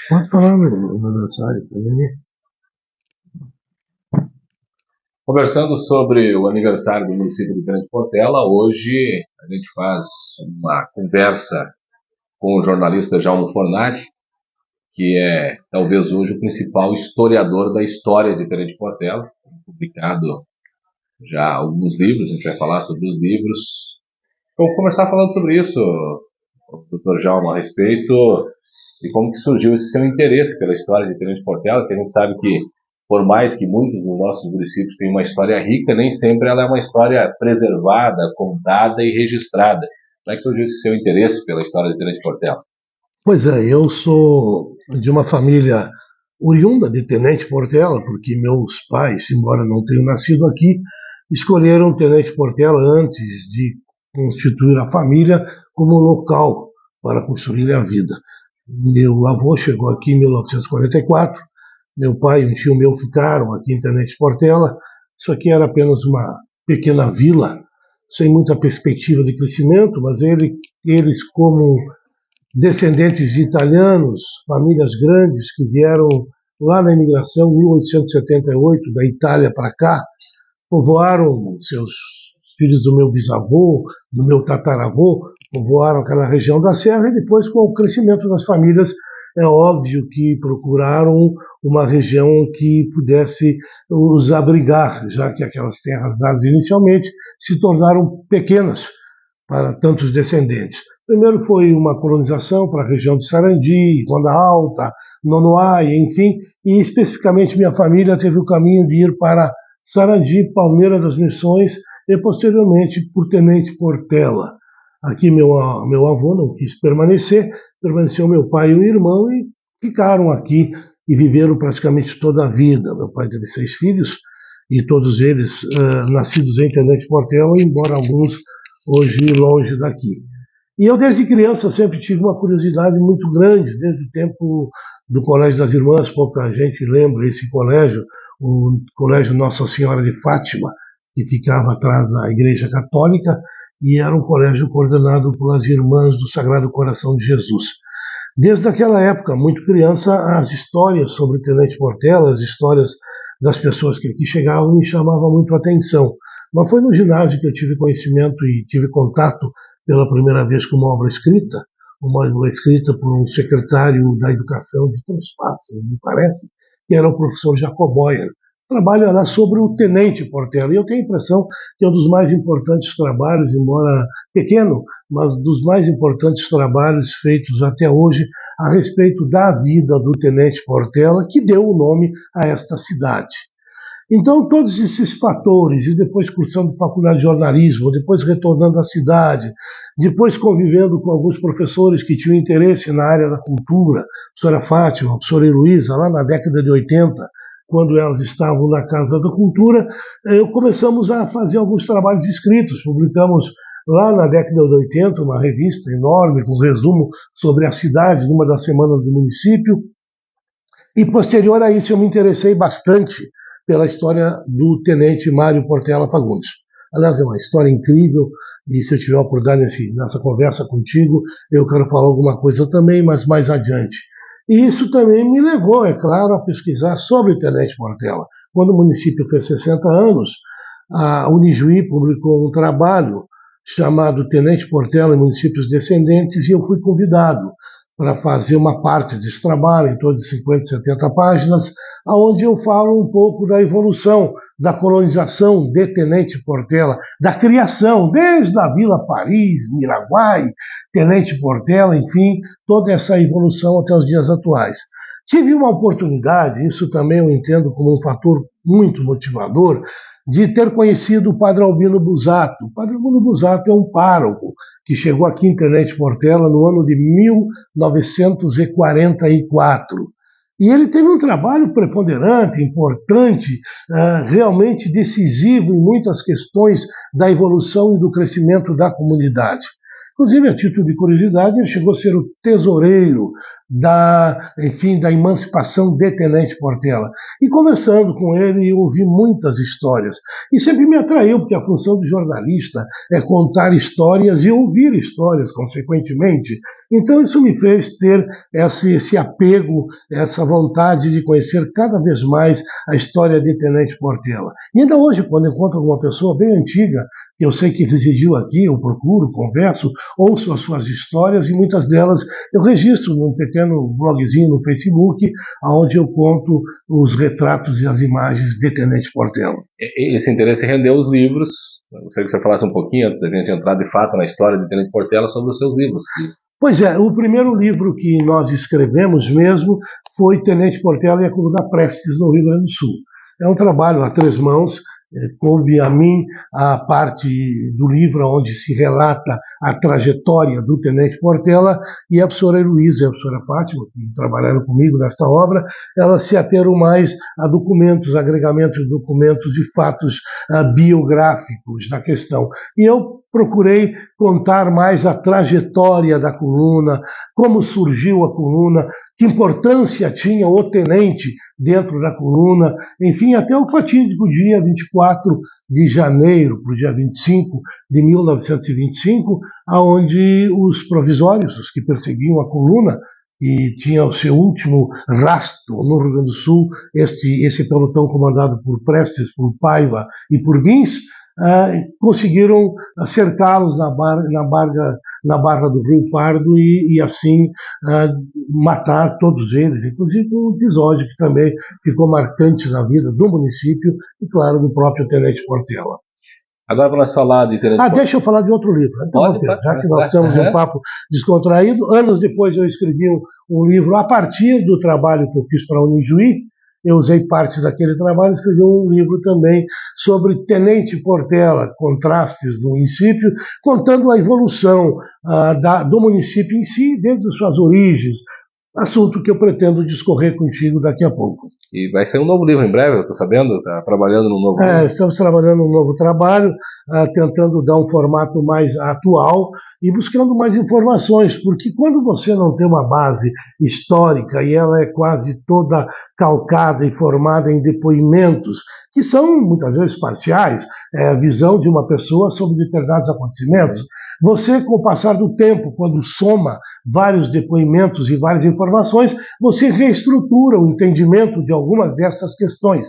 Pode falar no aniversário também. Conversando sobre o aniversário do município de Grande Portela, hoje a gente faz uma conversa com o jornalista Jaume Fornari, que é talvez hoje o principal historiador da história de Grande Portela, publicado já alguns livros, a gente vai falar sobre os livros. Vamos começar falando sobre isso, doutor Jaume, a respeito de como que surgiu esse seu interesse pela história de Grande Portela, que a gente sabe que, por mais que muitos dos nossos municípios tenham uma história rica, nem sempre ela é uma história preservada, contada e registrada. Como é que surgiu esse seu interesse pela história de Grande Portela? Pois é, eu sou de uma família oriunda de Tenente Portela, porque meus pais, embora não tenham nascido aqui, escolheram Tenente Portela antes de constituir a família como local para construir a vida. Meu avô chegou aqui em 1944, meu pai e um tio meu ficaram aqui em Tenente Portela. Isso aqui era apenas uma pequena vila, sem muita perspectiva de crescimento, mas eles como descendentes de italianos, famílias grandes que vieram lá na imigração em 1878 da Itália para cá, povoaram seus filhos do meu bisavô, do meu tataravô, povoaram aquela região da serra e depois com o crescimento das famílias é óbvio que procuraram uma região que pudesse os abrigar, já que aquelas terras dadas inicialmente se tornaram pequenas para tantos descendentes. Primeiro foi uma colonização para a região de Sarandi, Ronda Alta, Nonoai, enfim, e especificamente minha família teve o caminho de ir para Sarandi, Palmeira das Missões e posteriormente por Tenente Portela. Aqui meu avô não quis permanecer, permaneceu meu pai e o irmão e ficaram aqui e viveram praticamente toda a vida. Meu pai teve 6 filhos e todos eles nascidos em Tenente Portela, embora alguns hoje longe daqui. E eu, desde criança, sempre tive uma curiosidade muito grande, desde o tempo do Colégio das Irmãs, pouca gente lembra esse colégio, o Colégio Nossa Senhora de Fátima, que ficava atrás da Igreja Católica, e era um colégio coordenado pelas Irmãs do Sagrado Coração de Jesus. Desde aquela época, muito criança, as histórias sobre Tenente Portela, as histórias das pessoas que aqui chegavam, me chamavam muito a atenção. Mas foi no ginásio que eu tive conhecimento e tive contato pela primeira vez com uma obra escrita por um secretário da Educação de Transpasso, me parece, que era o professor Jacob Boyer. Trabalha lá sobre o Tenente Portela, e eu tenho a impressão que é um dos mais importantes trabalhos, embora pequeno, mas dos mais importantes trabalhos feitos até hoje a respeito da vida do Tenente Portela, que deu o nome a esta cidade. Então, todos esses fatores, e depois cursando faculdade de jornalismo, depois retornando à cidade, depois convivendo com alguns professores que tinham interesse na área da cultura, a professora Fátima, a professora Heloísa, lá na década de 80, quando elas estavam na Casa da Cultura, começamos a fazer alguns trabalhos escritos. Publicamos lá na década de 80 uma revista enorme com resumo sobre a cidade, numa das semanas do município. E posterior a isso eu me interessei bastante pela história do Tenente Mário Portela Fagundes. Aliás, é uma história incrível, e se eu tiver a oportunidade nessa conversa contigo, eu quero falar alguma coisa também, mas mais adiante. E isso também me levou, é claro, a pesquisar sobre o Tenente Portela. Quando o município fez 60 anos, a Unijuí publicou um trabalho chamado Tenente Portela e Municípios Descendentes, e eu fui convidado para fazer uma parte desse trabalho, em torno de 50, 70 páginas, onde eu falo um pouco da evolução da colonização de Tenente Portela, da criação, desde a Vila Paris, Miraguai, Tenente Portela, enfim, toda essa evolução até os dias atuais. Tive uma oportunidade, isso também eu entendo como um fator muito motivador, de ter conhecido o Padre Albino Busato. O Padre Albino Busato é um pároco que chegou aqui em Tenente Portela no ano de 1944. E ele teve um trabalho preponderante, importante, realmente decisivo em muitas questões da evolução e do crescimento da comunidade. Inclusive, a título de curiosidade, ele chegou a ser o tesoureiro da emancipação de Tenente Portela. E conversando com ele, eu ouvi muitas histórias. E sempre me atraiu, porque a função do jornalista é contar histórias e ouvir histórias, consequentemente. Então, isso me fez ter esse apego, essa vontade de conhecer cada vez mais a história de Tenente Portela. E ainda hoje, quando encontro alguma pessoa bem antiga, que eu sei que residiu aqui, eu procuro, converso, ouço as suas histórias e muitas delas eu registro num pequeno blogzinho no Facebook, onde eu conto os retratos e as imagens de Tenente Portela. Esse interesse rendeu os livros. Eu gostaria que você falasse um pouquinho, antes da gente entrar de fato na história de Tenente Portela, sobre os seus livros. Pois é, o primeiro livro que nós escrevemos mesmo foi Tenente Portela e a Coluna Prestes, no Rio Grande do Sul. É um trabalho a 3 mãos. Coube a mim a parte do livro onde se relata a trajetória do Tenente Portela, e a professora Heloísa e a professora Fátima, que trabalharam comigo nesta obra, elas se ateram mais a documentos, agregamentos de documentos de fatos biográficos da questão. E eu procurei contar mais a trajetória da coluna, como surgiu a coluna, que importância tinha o tenente dentro da coluna, enfim, até o fatídico dia 24 de janeiro para o dia 25 de 1925, onde os provisórios, os que perseguiam a coluna, e tinha o seu último rastro no Rio Grande do Sul, esse pelotão comandado por Prestes, por Paiva e por Bins, conseguiram cercá-los na barra do Rio Pardo e assim matar todos eles, inclusive um episódio que também ficou marcante na vida do município e, claro, do próprio Tenente Portela. Agora, para nós falar de Tenente Portela... deixa eu falar de outro livro. Então, já que nós estamos em um papo descontraído, anos depois eu escrevi um livro a partir do trabalho que eu fiz para a Unijuí. Eu usei parte daquele trabalho e escrevi um livro também sobre Tenente Portela, contrastes do município, contando a evolução do município em si, desde as suas origens, assunto que eu pretendo discorrer contigo daqui a pouco. E vai ser um novo livro em breve, eu estou sabendo? Está trabalhando num novo livro? Estamos trabalhando num novo trabalho, tentando dar um formato mais atual e buscando mais informações, porque quando você não tem uma base histórica e ela é quase toda calcada e formada em depoimentos, que são muitas vezes parciais, a visão de uma pessoa sobre determinados acontecimentos, você, com o passar do tempo, quando soma vários depoimentos e várias informações, você reestrutura o entendimento de algumas dessas questões.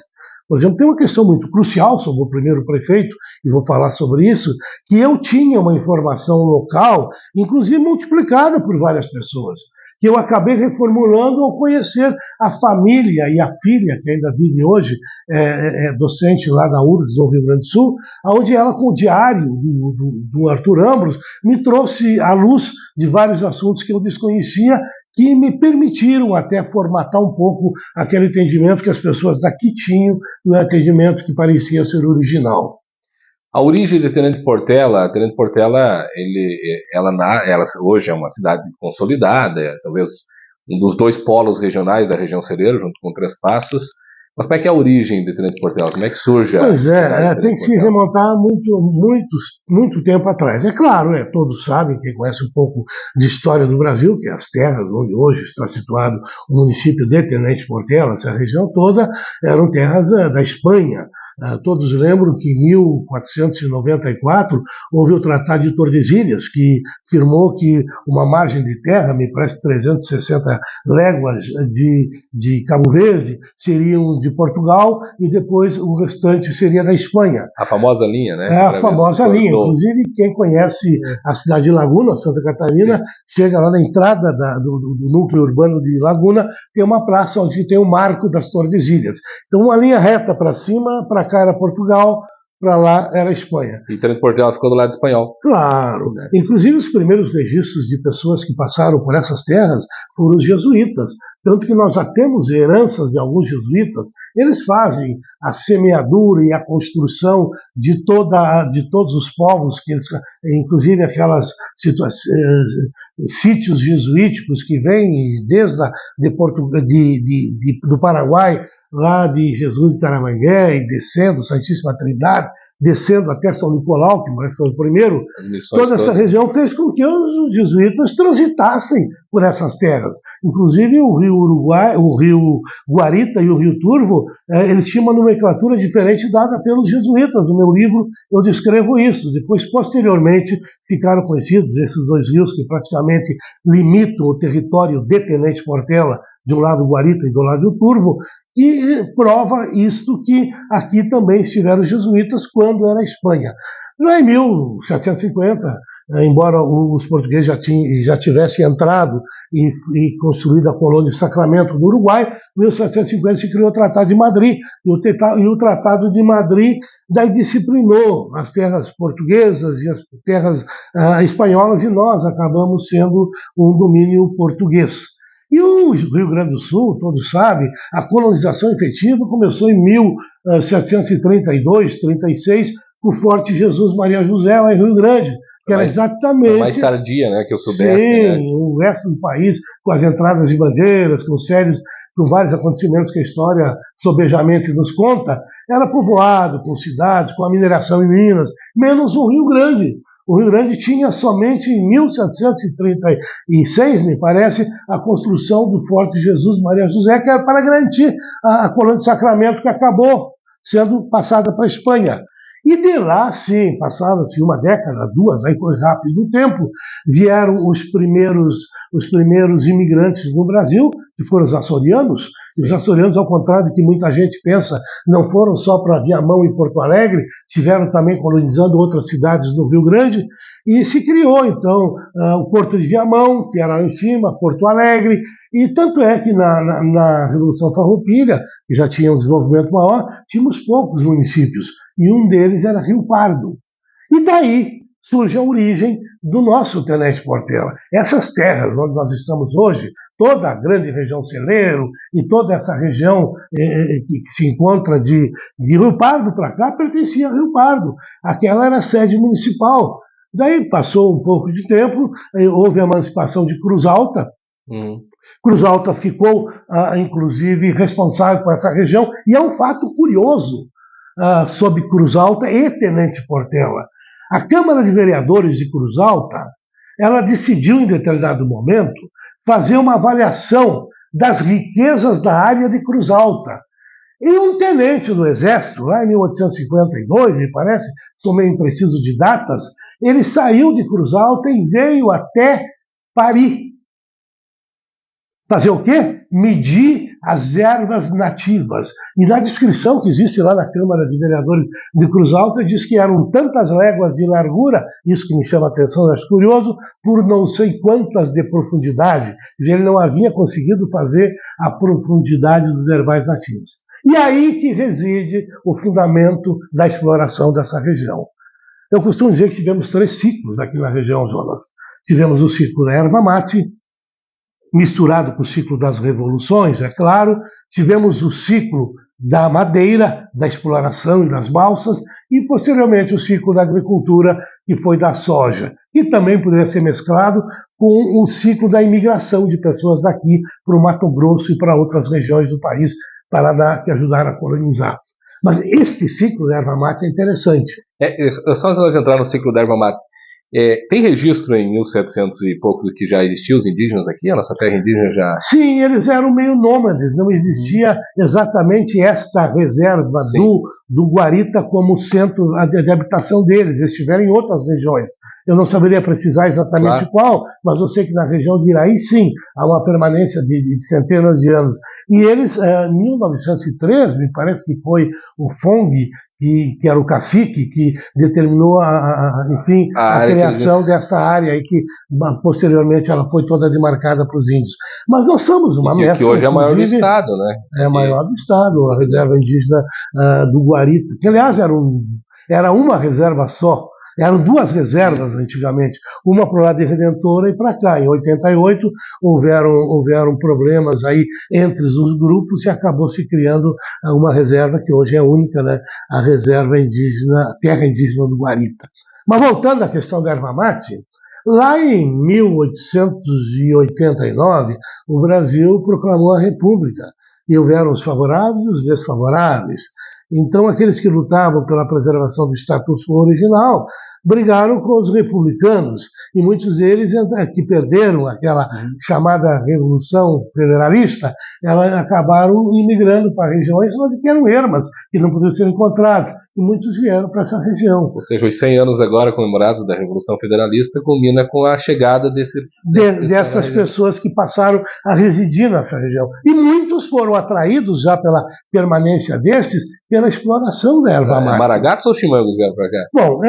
Por exemplo, tem uma questão muito crucial sobre o primeiro prefeito, e vou falar sobre isso, que eu tinha uma informação local, inclusive multiplicada por várias pessoas, que eu acabei reformulando ao conhecer a família e a filha, que ainda vive hoje, é docente lá na URGS, no Rio Grande do Sul, onde ela, com o diário do Arthur Ambros, me trouxe à luz de vários assuntos que eu desconhecia, que me permitiram até formatar um pouco aquele entendimento que as pessoas daqui tinham, um entendimento que parecia ser original. A origem de Tenente Portela, ela hoje é uma cidade consolidada, talvez um dos 2 polos regionais da região Celeiro, junto com Três Passos. Mas como é que é a origem de Tenente Portela? Como é que surge a cidade? Tem que se remontar muito tempo atrás. É claro, todos sabem, quem conhece um pouco de história do Brasil, que as terras onde hoje está situado o município de Tenente Portela, essa região toda, eram terras da Espanha. Todos lembram que em 1494 houve o Tratado de Tordesilhas, que firmou que uma margem de terra, me parece 360 léguas de Cabo Verde, seriam de Portugal e depois o restante seria da Espanha. A famosa linha, né? A famosa linha. Inclusive, quem conhece a cidade de Laguna, Santa Catarina, chega lá na entrada do núcleo urbano de Laguna, tem uma praça onde tem o Marco das Tordesilhas. Então, uma linha reta para cima, para cá era Portugal, para lá era Espanha. E Tenente Portela ficou do lado espanhol. Claro. Inclusive, os primeiros registros de pessoas que passaram por essas terras foram os jesuítas. Tanto que nós já temos heranças de alguns jesuítas. Eles fazem a semeadura e a construção de todos os povos, inclusive aquelas sítios jesuíticos que vêm desde do Paraguai, lá de Jesus de Taramangué e descendo, Santíssima Trindade, descendo até São Nicolau, que foi o primeiro, toda essa região fez com que os jesuítas transitassem por essas terras. Inclusive o rio Uruguai, o rio Guarita e o rio Turvo, eles tinham uma nomenclatura diferente dada pelos jesuítas. No meu livro eu descrevo isso. Depois, posteriormente, ficaram conhecidos esses dois rios que praticamente limitam o território de Tenente Portela, de um lado o Guarita e do lado o Turvo, e prova isto que aqui também estiveram os jesuítas quando era a Espanha. Já em 1750, embora os portugueses já tivessem entrado e construído a colônia de Sacramento do Uruguai, em 1750 se criou o Tratado de Madrid, e o Tratado de Madrid daí disciplinou as terras portuguesas e as terras espanholas, e nós acabamos sendo um domínio português. E o Rio Grande do Sul, todos sabem, a colonização efetiva começou em 1732, 36, com o Forte Jesus Maria José, lá em Rio Grande, que era exatamente... mais tardia, né, que o Sudeste. Sim, né? O resto do país, com as entradas de bandeiras, com vários acontecimentos que a história sobejamente nos conta, era povoado com cidades, com a mineração em Minas, menos o Rio Grande. O Rio Grande tinha somente em 1736, me parece, a construção do Forte Jesus Maria José, que era para garantir a colônia de Sacramento, que acabou sendo passada para a Espanha. E de lá, sim, passaram-se uma década, duas, aí foi rápido o tempo, vieram os primeiros imigrantes no Brasil, que foram os açorianos. Os açorianos, ao contrário do que muita gente pensa, não foram só para Viamão e Porto Alegre, tiveram também colonizando outras cidades do Rio Grande, e se criou, então, o Porto de Viamão, que era lá em cima, Porto Alegre, e tanto é que na Revolução Farroupilha, que já tinha um desenvolvimento maior, tínhamos poucos municípios, e um deles era Rio Pardo. E daí surge a origem do nosso Tenente Portela. Essas terras onde nós estamos hoje, toda a grande região celeiro e toda essa região que se encontra de Rio Pardo para cá, pertencia a Rio Pardo. Aquela era a sede municipal. Daí passou um pouco de tempo, houve a emancipação de Cruz Alta. Cruz Alta ficou, inclusive, responsável por essa região, e é um fato curioso sobre Cruz Alta e Tenente Portela. A Câmara de Vereadores de Cruz Alta, ela decidiu, em determinado momento, fazer uma avaliação das riquezas da área de Cruz Alta. E um tenente do Exército, lá em 1852, me parece, sou meio impreciso de datas, ele saiu de Cruz Alta e veio até Paris. Fazer o quê? Medir as ervas nativas. E na descrição que existe lá na Câmara de Vereadores de Cruz Alta, diz que eram tantas léguas de largura, isso que me chama a atenção, acho curioso, por não sei quantas de profundidade. Quer dizer, ele não havia conseguido fazer a profundidade dos ervais nativos. E aí que reside o fundamento da exploração dessa região. Eu costumo dizer que tivemos 3 ciclos aqui na região, Jonas. Tivemos o ciclo da erva mate, misturado com o ciclo das revoluções, é claro. Tivemos o ciclo da madeira, da exploração e das balsas, e posteriormente o ciclo da agricultura, que foi da soja, que também poderia ser mesclado com o ciclo da imigração de pessoas daqui para o Mato Grosso e para outras regiões do país, Paraná, que ajudaram a colonizar. Mas este ciclo da erva mate é interessante. Só nós entrar no ciclo da erva mate. Tem registro em 1700 e poucos que já existiam os indígenas aqui? A nossa terra indígena já... Sim, eles eram meio nômades, não existia exatamente esta reserva do Guarita como centro de habitação deles, eles estiveram em outras regiões. Eu não saberia precisar exatamente qual, mas eu sei que na região de Iraí, sim, há uma permanência de centenas de anos. E eles, em 1903, me parece que foi o Fong, que era o cacique, que determinou a criação dessa área, e que posteriormente ela foi toda demarcada para os índios. Mas nós somos uma mescla. Que hoje é a maior do estado, né? É a maior do estado, a reserva indígena do Guarita, que aliás era uma reserva só. Eram 2 reservas antigamente, uma para o lado de Redentora e para cá. Em 88 houveram problemas aí entre os grupos e acabou se criando uma reserva que hoje é única, né? A reserva indígena, a terra indígena do Guarita. Mas voltando à questão da erva mate, lá em 1889 o Brasil proclamou a República e houveram os favoráveis e os desfavoráveis. Então, aqueles que lutavam pela preservação do status quo original brigaram com os republicanos, e muitos deles que perderam aquela chamada Revolução Federalista, elas acabaram imigrando para regiões onde eram ermas, que não podiam ser encontradas, e muitos vieram para essa região. Ou seja, os 100 anos agora comemorados da Revolução Federalista culmina com a chegada dessas pessoas que passaram a residir nessa região. E muitos foram atraídos já pela permanência destes pela exploração da erva mate. Maragatos ou chimangos vieram para cá? Bom,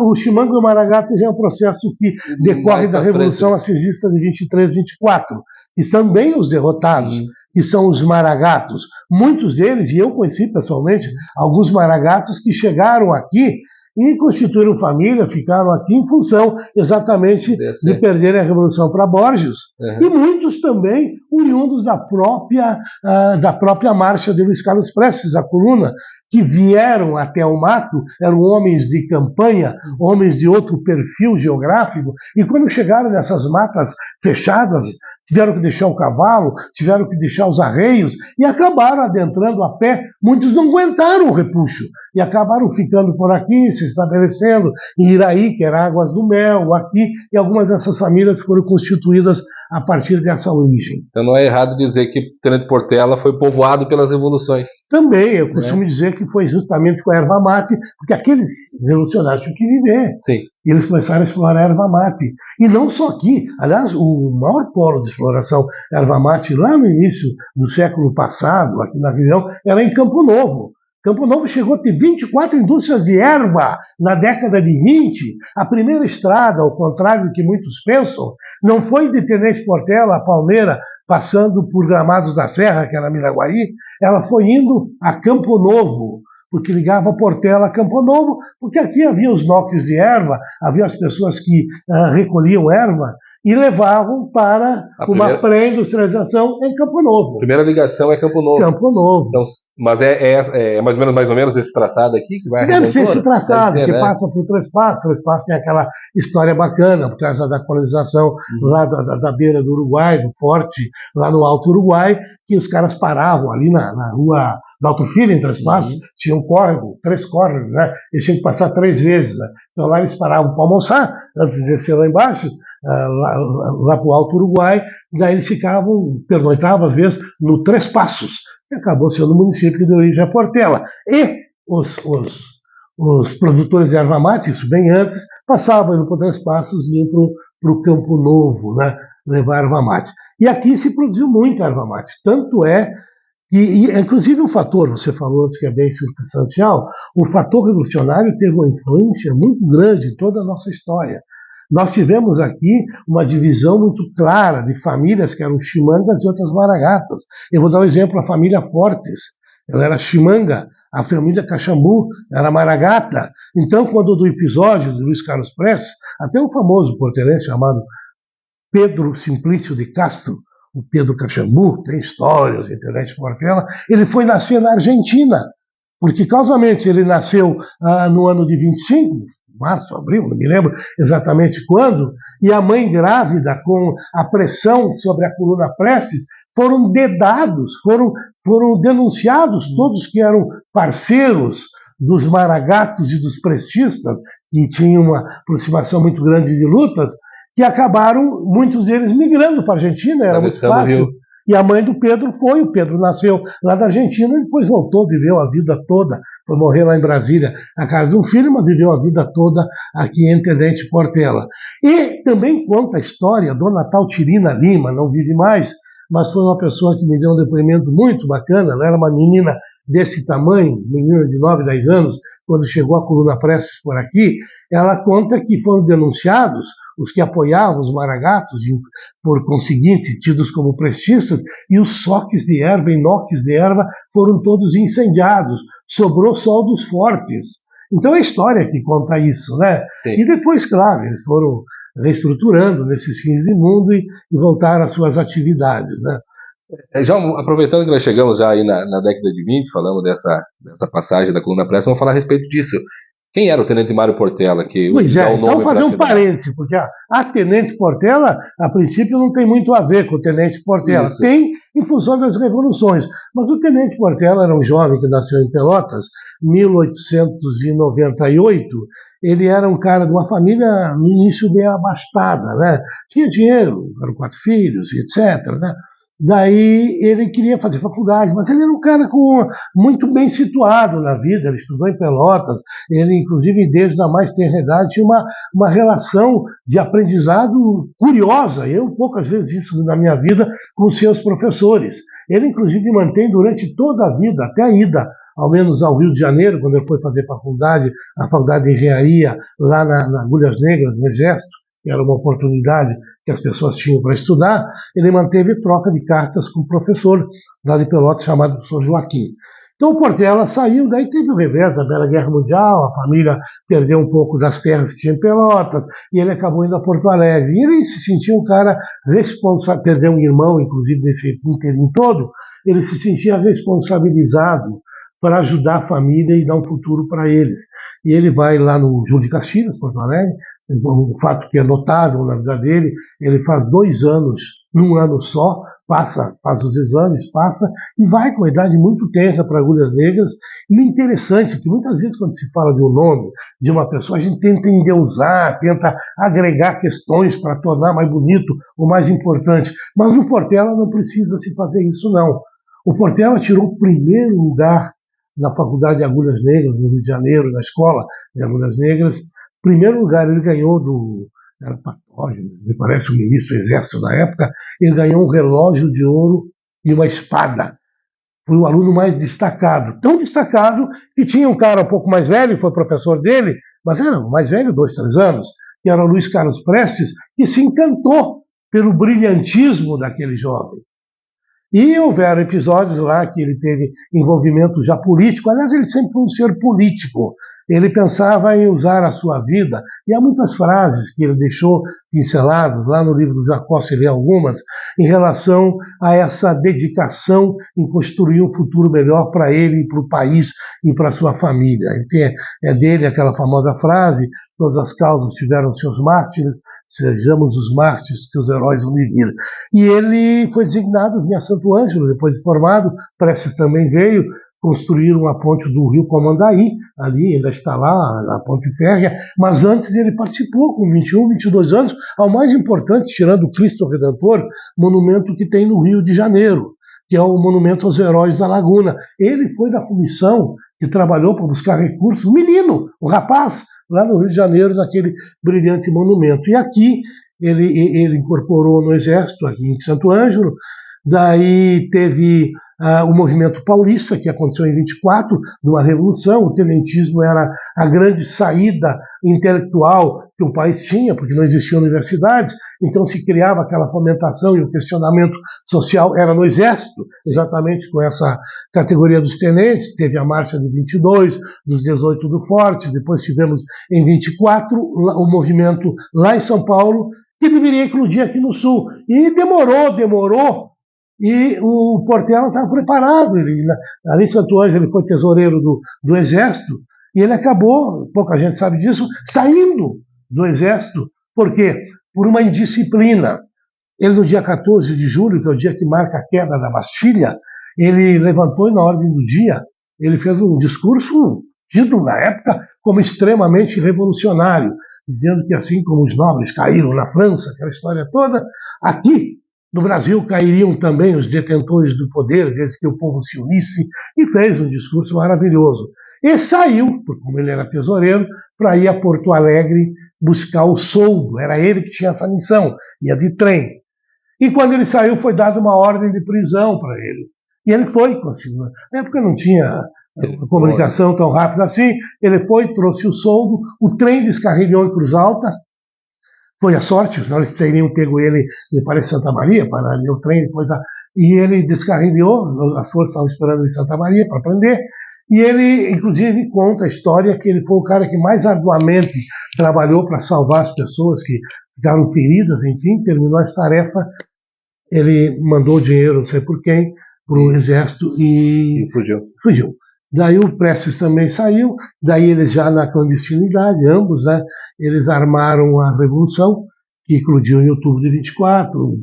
o chimango e o maragato já é um processo que decorre da Revolução Assisista de 23 e 24, que são bem os derrotados, que são os maragatos. Muitos deles, e eu conheci pessoalmente, alguns maragatos que chegaram aqui e constituíram família, ficaram aqui em função exatamente de perderem a Revolução para Borges. E muitos também oriundos da própria marcha de Luiz Carlos Prestes, a coluna, que vieram até o mato, eram homens de campanha, homens de outro perfil geográfico, e quando chegaram nessas matas fechadas, tiveram que deixar o cavalo, tiveram que deixar os arreios, e acabaram adentrando a pé. Muitos não aguentaram o repuxo, e acabaram ficando por aqui, se estabelecendo em Iraí, que era Águas do Mel, aqui, e algumas dessas famílias foram constituídas a partir dessa origem. Então não é errado dizer que Tenente Portela foi povoado pelas revoluções. Também, eu costumo dizer que foi justamente com a erva mate, porque aqueles revolucionários tinham que viver. Sim. E eles começaram a explorar a erva mate. E não só aqui. Aliás, o maior polo de exploração da erva mate, lá no início do século passado, aqui na região, era em Campo Novo. Campo Novo chegou a ter 24 indústrias de erva na década de 20. A primeira estrada, ao contrário do que muitos pensam, não foi de Tenente Portela a Palmeira, passando por Gramados da Serra, que era Miraguaí, ela foi indo a Campo Novo, porque ligava Portela a Campo Novo, porque aqui havia os noques de erva, havia as pessoas que recolhiam erva e levavam para uma pré-industrialização em Campo Novo. A primeira ligação é Campo Novo. Campo Novo. Então, mas é mais ou menos esse traçado aqui que vai Deve ser esse traçado, que passa por Três Passos. Três Passos tem aquela história bacana, por causa da colonização lá da beira do Uruguai, do forte, lá no Alto Uruguai, que os caras paravam ali na rua Dalto Filho, em Três Passos, tinha um córrego, 3 córregos, né? Eles tinham que passar 3 vezes, né? Então lá eles paravam para almoçar, antes de descer lá embaixo, lá para o Alto Uruguai, daí eles pernoitavam, às vezes, no Três Passos, que acabou sendo o município de origem a Portela. E os produtores de erva mate, isso bem antes, passavam indo para Três Passos e iam para o Campo Novo, né? Levar erva mate. E aqui se produziu muita erva mate, tanto é e inclusive um fator, você falou antes que é bem substancial, o fator revolucionário teve uma influência muito grande em toda a nossa história. Nós tivemos aqui uma divisão muito clara de famílias que eram chimangas e outras maragatas. Eu vou dar um exemplo, a família Fortes, ela era chimanga, a família Caxambu era maragata. Então, quando do episódio de Luiz Carlos Prestes, até um famoso portelense chamado Pedro Simplício de Castro, o Pedro Caxambu, tem histórias, internet Portela, ele foi nascer na Argentina, porque causamente ele nasceu no ano de 25, março, abril, não me lembro exatamente quando, e a mãe grávida, com a pressão sobre a coluna Prestes, foram dedados, foram denunciados todos que eram parceiros dos maragatos e dos prestistas, que tinham uma aproximação muito grande de lutas, que acabaram, muitos deles, migrando para a Argentina, era muito fácil. E a mãe do Pedro foi, o Pedro nasceu lá da Argentina e depois voltou, viveu a vida toda, foi morrer lá em Brasília, na casa de um filho, mas viveu a vida toda aqui em Tenente Portela. E também conta a história, Dona Tautirina Lima, não vive mais, mas foi uma pessoa que me deu um depoimento muito bacana, ela era uma menina desse tamanho, menina de 9, 10 anos, quando chegou a coluna Prestes por aqui, ela conta que foram denunciados os que apoiavam os maragatos, por conseguinte, tidos como prestistas, e os soques de erva e noques de erva foram todos incendiados, sobrou só dos fortes. Então é a história que conta isso, né? Sim. E depois, claro, eles foram reestruturando nesses fins de mundo e voltaram às suas atividades, né? Já aproveitando que nós chegamos já aí na década de 20, falamos dessa passagem da coluna Prestes, vamos falar a respeito disso. Quem era o Tenente Mário Portela? Que Pois dá é, o então nome fazer para a um cidade? parêntese, porque a Tenente Portela, a princípio, não tem muito a ver com o Tenente Portela. Isso. Tem em função das revoluções. Mas o Tenente Portela era um jovem que nasceu em Pelotas, em 1898. Ele era um cara de uma família, no início, bem abastada, né? Tinha dinheiro, eram 4 filhos, etc., né? Daí ele queria fazer faculdade, mas ele era um cara muito bem situado na vida, ele estudou em Pelotas, ele, inclusive, desde a mais tenra idade, tinha uma relação de aprendizado curiosa. Eu poucas vezes isso na minha vida com seus professores. Ele, inclusive, mantém durante toda a vida, até a ida, ao menos ao Rio de Janeiro, quando ele foi fazer faculdade, a faculdade de engenharia, lá na Agulhas Negras, no Exército, que era uma oportunidade que as pessoas tinham para estudar, ele manteve troca de cartas com um professor lá de Pelotas chamado professor Joaquim. Então o Portela saiu, daí teve o revés da Bela Guerra Mundial, a família perdeu um pouco das terras que tinha em Pelotas, e ele acabou indo a Porto Alegre. E ele se sentia um cara responsável, perdeu um irmão, inclusive, nesse inteirinho todo, ele se sentia responsabilizado para ajudar a família e dar um futuro para eles. E ele vai lá no Júlio de Castilhos, Porto Alegre, um fato que é notável na vida dele, ele faz 2 anos, num ano só, faz os exames, passa, e vai com uma idade muito tenra para Agulhas Negras. E o interessante é que muitas vezes quando se fala de um nome de uma pessoa, a gente tenta endeusar, tenta agregar questões para tornar mais bonito ou mais importante, mas no Portela não precisa se fazer isso não. O Portela tirou o primeiro lugar na Faculdade de Agulhas Negras, no Rio de Janeiro, na escola de Agulhas Negras. Primeiro lugar ele ganhou era Patógeno, me parece o ministro do Exército na época, ele ganhou um relógio de ouro e uma espada. Foi o aluno mais destacado. Tão destacado que tinha um cara um pouco mais velho, foi professor dele, mas era o mais velho, 2, 3 anos, que era o Luiz Carlos Prestes, que se encantou pelo brilhantismo daquele jovem. E houveram episódios lá que ele teve envolvimento já político. Aliás, ele sempre foi um ser político. Ele pensava em usar a sua vida. E há muitas frases que ele deixou pinceladas, lá no livro do Jacó se lê algumas, em relação a essa dedicação em construir um futuro melhor para ele, para o país e para a sua família. É dele aquela famosa frase: todas as causas tiveram seus mártires, sejamos os mártires que os heróis vão vir. E ele foi designado, vinha a Santo Ângelo, depois de formado, Prestes também veio, construíram a ponte do Rio Comandaí, ali ainda está lá, a ponte férrea, mas antes ele participou, com 21, 22 anos, ao mais importante, tirando o Cristo Redentor, monumento que tem no Rio de Janeiro, que é o Monumento aos Heróis da Laguna. Ele foi da comissão que trabalhou para buscar recursos, um menino, um rapaz, lá no Rio de Janeiro, naquele brilhante monumento. E aqui ele incorporou no Exército, aqui em Santo Ângelo. Daí teve o movimento paulista, que aconteceu em 24, numa revolução. O tenentismo era a grande saída intelectual que o país tinha, porque não existiam universidades, então se criava aquela fomentação e o questionamento social era no Exército, exatamente com essa categoria dos tenentes. Teve a Marcha de 22, dos 18 do Forte, depois tivemos em 24 o movimento lá em São Paulo, que deveria incluir aqui no Sul. E demorou, e o Portela estava preparado. Ali em Santo Ângelo ele foi tesoureiro do Exército, e ele acabou, pouca gente sabe disso, saindo do Exército. Por quê? Por uma indisciplina. Ele, no dia 14 de julho, que é o dia que marca a queda da Bastilha, ele levantou e, na ordem do dia, ele fez um discurso tido na época como extremamente revolucionário, dizendo que assim como os nobres caíram na França, aquela história toda, aqui no Brasil cairiam também os detentores do poder, desde que o povo se unisse, e fez um discurso maravilhoso. E saiu, como ele era tesoureiro, para ir a Porto Alegre buscar o soldo. Era ele que tinha essa missão, ia de trem. E quando ele saiu, foi dada uma ordem de prisão para ele. E ele foi, conseguiu. Na época não tinha comunicação tão rápida assim. Ele foi, trouxe o soldo, o trem descarrilhou em Cruz Alta. Foi a sorte, senão eles teriam pego ele, me parece, Santa Maria, pararia o trem, e ele descarrilhou, as forças estavam esperando em Santa Maria para prender, e ele, inclusive, conta a história que ele foi o cara que mais arduamente trabalhou para salvar as pessoas que ficaram feridas, enfim, terminou essa tarefa. Ele mandou dinheiro, não sei por quem, para o Exército e fugiu. Daí o Prestes também saiu, daí eles já na clandestinidade, ambos, né, eles armaram a revolução, que eclodiu em outubro de 24,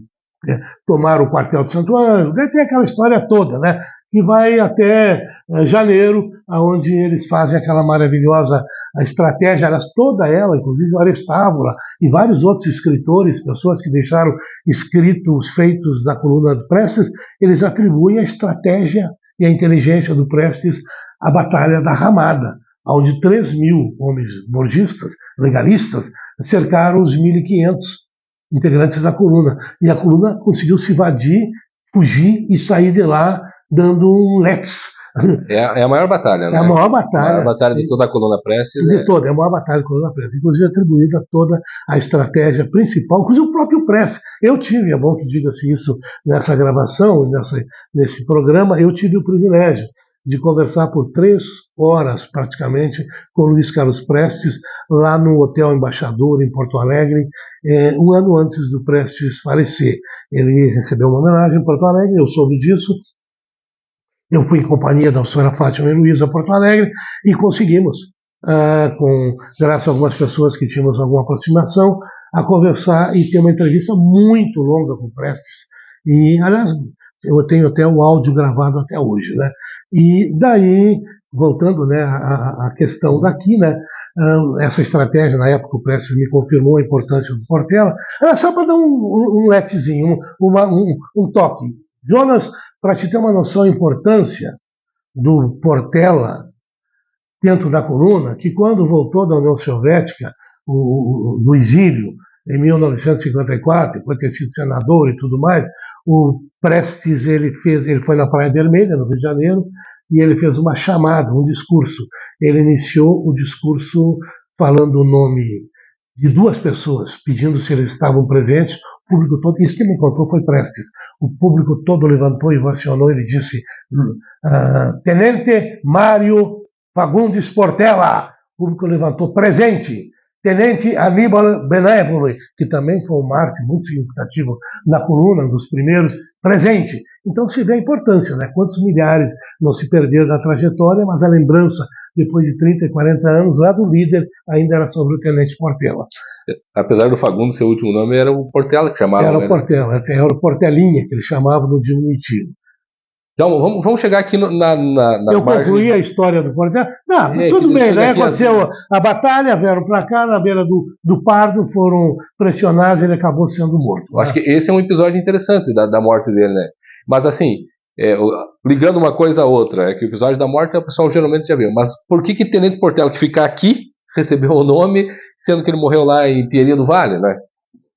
tomaram o quartel de Santo Ângelo, daí tem aquela história toda, né, que vai até janeiro, onde eles fazem aquela maravilhosa estratégia, toda ela, inclusive o Arestávola e vários outros escritores, pessoas que deixaram escritos feitos da coluna do Prestes, eles atribuem a estratégia e a inteligência do Prestes à Batalha da Ramada, onde 3.000 homens borgistas, legalistas, cercaram os 1.500 integrantes da coluna. E a coluna conseguiu se evadir, fugir e sair de lá dando um lex. É a maior batalha, né? É a maior batalha. A maior batalha de toda a coluna Prestes. De toda, é a maior batalha da coluna Prestes. Inclusive atribuída toda a estratégia principal, inclusive o próprio Prestes. Eu tive, é bom que diga-se isso nessa gravação, nesse programa, eu tive o privilégio de conversar por 3 horas, praticamente, com o Luiz Carlos Prestes, lá no Hotel Embaixador, em Porto Alegre, um ano antes do Prestes falecer. Ele recebeu uma homenagem em Porto Alegre, eu soube disso. Eu fui em companhia da senhora Fátima e Luiz a Porto Alegre e conseguimos, graças a algumas pessoas que tínhamos alguma aproximação, a conversar e ter uma entrevista muito longa com o Prestes. E, aliás, eu tenho até o áudio gravado até hoje, né? E daí, voltando, né, à questão daqui, né, essa estratégia, na época o Prestes me confirmou a importância do Portela, era só para dar um letzinho, um toque. Jonas, para te ter uma noção da importância do Portela dentro da coluna, que quando voltou da União Soviética, do exílio, em 1954, depois de ter sido senador e tudo mais, o Prestes ele foi na Praia Vermelha, no Rio de Janeiro, e ele fez uma chamada, um discurso. Ele iniciou o discurso falando o nome de 2 pessoas, pedindo se eles estavam presentes. O público todo, isso que me contou foi Prestes. O público todo levantou e vacionou. Ele disse: Tenente Mário Fagundes Portela. O público levantou: presente. Tenente Aníbal Benévolo, que também foi um mártir muito significativo na coluna, um dos primeiros, presente. Então se vê a importância, né? Quantos milhares não se perderam na trajetória, mas a lembrança, depois de 30 e 40 anos, lá do líder, ainda era sobre o Tenente Portela. Apesar do Fagundes, seu último nome era o Portela que chamava. Era o Portela, era o Portelinha, que eles chamavam no diminutivo. Então, vamos chegar aqui nas eu concluí a história do Portela. Tudo bem, né? Aconteceu a batalha, vieram para cá, na beira do Pardo, foram pressionados, ele acabou sendo morto. Acho que esse é um episódio interessante da morte dele, né? Mas assim, ligando uma coisa a outra, é que o episódio da morte o pessoal geralmente já viu, mas por que Tenente Portela, que fica aqui, recebeu o nome, sendo que ele morreu lá em Pinheirinho do Vale, né?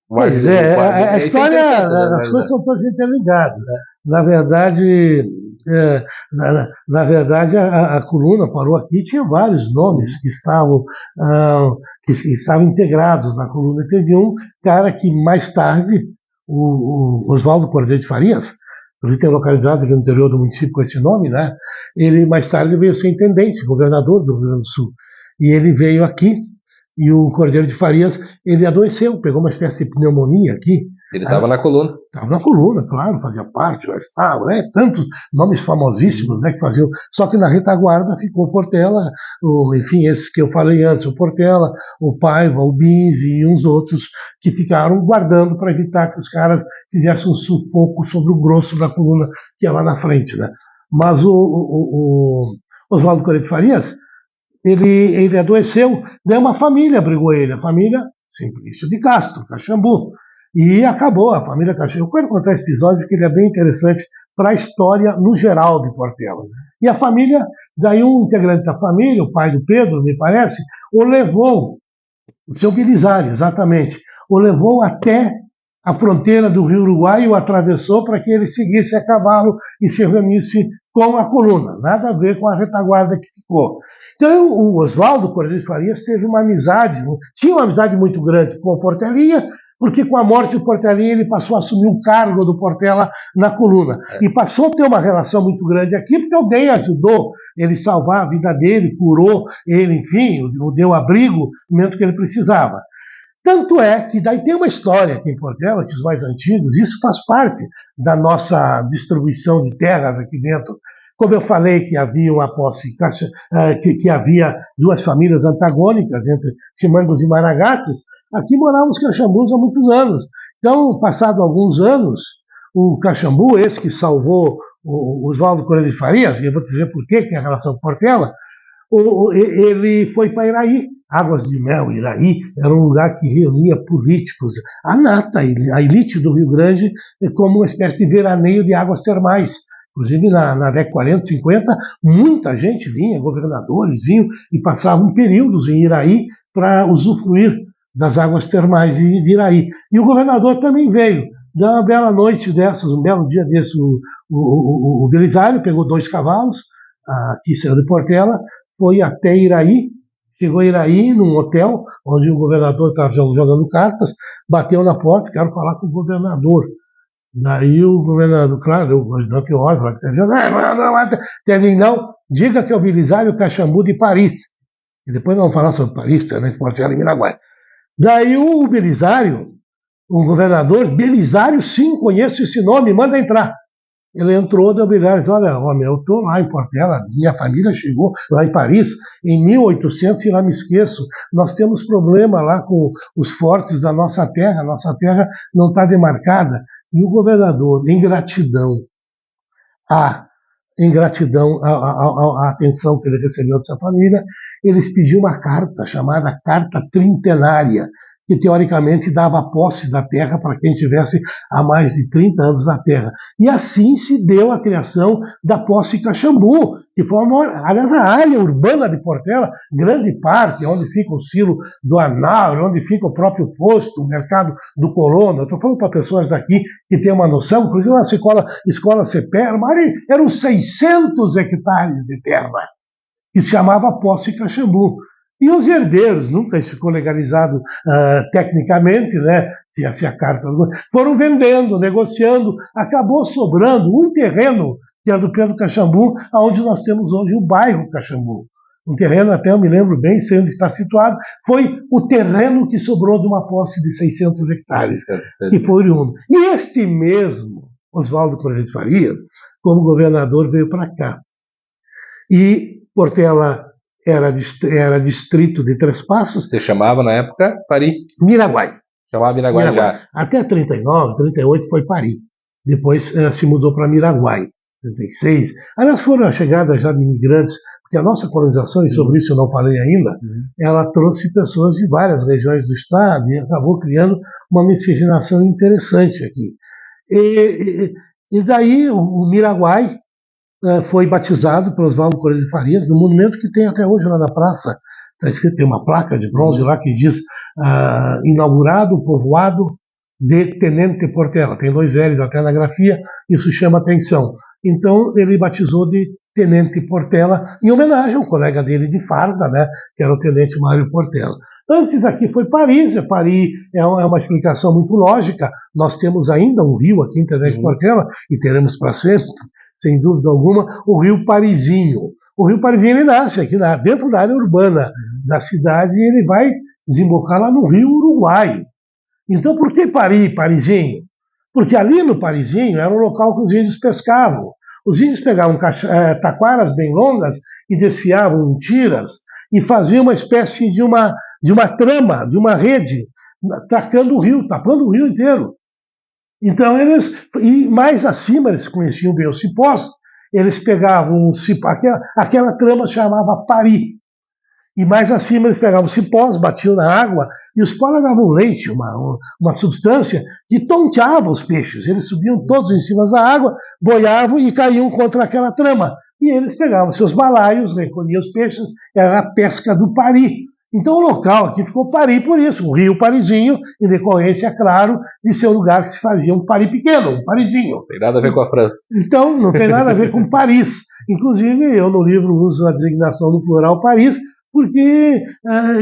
Pois a história, as coisas são todas interligadas. Na verdade, na verdade a coluna parou aqui, tinha vários nomes que estavam integrados na coluna. Teve um cara que mais tarde, o Oswaldo Cordeiro de Farias, inclusive tem localidades aqui no interior do município com esse nome, né? Ele mais tarde veio ser intendente, governador do Rio Grande do Sul. E ele veio aqui, e o Cordeiro de Farias, ele adoeceu, pegou uma espécie de pneumonia aqui. Ele estava na coluna. Estava na coluna, claro, fazia parte, já estava, né? Tantos nomes famosíssimos, né, que faziam. Só que na retaguarda ficou o Portela, enfim, esses que eu falei antes, o Portela, o Paiva, o Binzi e uns outros que ficaram guardando para evitar que os caras fizessem um sufoco sobre o grosso da coluna que ia lá na frente, né? Mas o Oswaldo Cordeiro de Farias, ele adoeceu, daí uma família abrigou ele, a família Simplício de Castro, Caxambu, e acabou a família Caxambu. Eu quero contar esse episódio porque ele é bem interessante para a história no geral de Portela. E a família, daí um integrante da família, o pai do Pedro, me parece, o levou, o seu Belisário, exatamente, o levou até a fronteira do Rio Uruguai, o atravessou para que ele seguisse a cavalo e se reunisse com a coluna, nada a ver com a retaguarda que ficou. Então, o Oswaldo Cordeiro de Farias teve uma amizade, tinha uma amizade muito grande com o Portelinha, porque com a morte do Portelinha ele passou a assumir o cargo do Portela na coluna. E passou a ter uma relação muito grande aqui, porque alguém ajudou ele a salvar a vida dele, curou ele, enfim, o deu abrigo no momento que ele precisava. Tanto é que daí tem uma história aqui em Portela, que os mais antigos, isso faz parte da nossa distribuição de terras aqui dentro. Como eu falei que havia uma posse, que havia duas famílias antagônicas entre Chimangos e Maragatos, aqui moravam os Caxambus há muitos anos. Então, passado alguns anos, o Caxambu, esse que salvou o Oswaldo Coelho de Farias, e eu vou te dizer por quê, que tem a relação com Portela, ele foi para Iraí. Águas de Mel, Iraí, era um lugar que reunia políticos, a nata, a elite do Rio Grande, como uma espécie de veraneio de águas termais. Inclusive, na década 40, 50, muita gente vinha, governadores vinham e passavam períodos em Iraí para usufruir das águas termais de Iraí. E o governador também veio. Dá uma bela noite dessas, um belo dia desse, o Belisário pegou 2 cavalos, aqui saiu de Portela, foi até Iraí, chegou a Iraí, num hotel, onde o governador estava jogando cartas, bateu na porta, quero falar com o governador. Daí o governador, claro, o ajudante Oswald, não, diga que é o Belisário Caxambu de Paris. E depois nós vamos falar sobre Paris, né, Portela e Miraguai. Daí o Belisário, o governador, Belisário, sim, conheço esse nome, manda entrar. Ele entrou, deu Belisário e disse, olha, homem, eu estou lá em Portela, minha família chegou lá em Paris em 1800 e lá me esqueço, nós temos problema lá com os fortes da nossa terra não está demarcada. E o governador, em gratidão à atenção que ele recebeu dessa família, eles pediu uma carta chamada Carta Trintenária, que teoricamente dava posse da terra para quem tivesse há mais de 30 anos na terra. E assim se deu a criação da posse Caxambu, que foi, aliás, a área urbana de Portela, grande parte, onde fica o silo do Arnal, onde fica o próprio posto, o mercado do Colono. Estou falando para pessoas daqui que têm uma noção, inclusive na escola CPR, eram 600 hectares de terra, que se chamava posse Caxambu. E os herdeiros, nunca isso ficou legalizado tecnicamente, né? Se a carta, foram vendendo, negociando, acabou sobrando um terreno, que é do Pedro Caxambu, onde nós temos hoje o bairro Caxambu. Um terreno, até eu me lembro bem, sei onde está situado, foi o terreno que sobrou de uma posse de 600 hectares, que foi oriundo. E este mesmo Oswaldo Coelho de Farias, como governador, veio para cá. E Portela era distrito de Três Passos. Você chamava na época Pari? Miraguai. Chamava Miraguai já. Até 39, 38 foi Pari. Depois se mudou para Miraguai, 36. Aliás, foram a chegada já de imigrantes, porque a nossa colonização, e sobre isso eu não falei ainda, ela trouxe pessoas de várias regiões do estado e acabou criando uma miscigenação interessante aqui. E daí o Miraguai foi batizado por Oswaldo Coelho de Farias, no monumento que tem até hoje lá na praça. Está escrito, tem uma placa de bronze lá que diz inaugurado, povoado de Tenente Portela. Tem 2 L's até na grafia, isso chama atenção. Então ele batizou de Tenente Portela, em homenagem a um colega dele de farda, né, que era o Tenente Mário Portela. Antes aqui foi Paris, Paris é uma explicação muito lógica. Nós temos ainda um rio aqui em Tenente Portela, e teremos para sempre, sem dúvida alguma, o rio Parisinho. O rio Parisinho ele nasce aqui dentro da área urbana da cidade e ele vai desembocar lá no rio Uruguai. Então, por que Parisinho? Porque ali no Parisinho era um local que os índios pescavam. Os índios pegavam taquaras bem longas e desfiavam em tiras e faziam uma espécie de uma trama, de uma rede, tapando o rio inteiro. Então e mais acima eles conheciam bem os cipós, eles pegavam um cipó, aquela trama se chamava Pari, e mais acima eles pegavam cipós, batiam na água, e os cipós levavam leite, uma substância que tonteava os peixes, eles subiam todos em cima da água, boiavam e caíam contra aquela trama, e eles pegavam seus balaios, recolhiam os peixes, era a pesca do Pari. Então o local aqui ficou Pari por isso, o rio Parisinho, em decorrência, claro, de ser um lugar que se fazia um Pari pequeno, um Parisinho. Não tem nada a ver com a França. Então, não tem nada a ver com Paris. Inclusive, eu no livro uso a designação no plural Paris, porque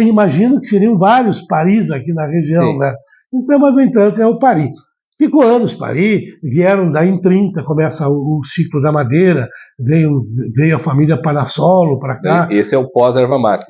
imagino que seriam vários Paris aqui na região, né? Então, mas, no entanto, é o Pari. Ficou anos Pari, vieram daí em 30, começa o ciclo da madeira, veio a família Panassolo para cá. Esse é o pós-erva mate.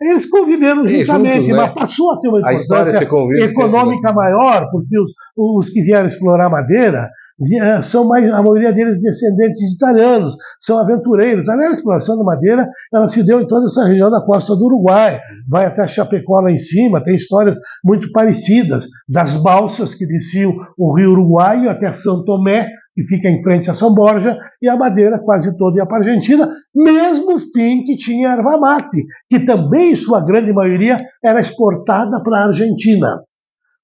Eles conviveram juntamente, juntos, né? Mas passou a ter uma importância econômica maior, porque os que vieram explorar madeira a maioria deles descendentes de italianos, são aventureiros. Aliás, a exploração da madeira, ela se deu em toda essa região da costa do Uruguai, vai até Chapecó lá em cima, tem histórias muito parecidas, das balsas que desciam o rio Uruguai até São Tomé, que fica em frente a São Borja, e a madeira quase toda ia para a Argentina, mesmo fim que tinha erva mate, que também, em sua grande maioria, era exportada para a Argentina.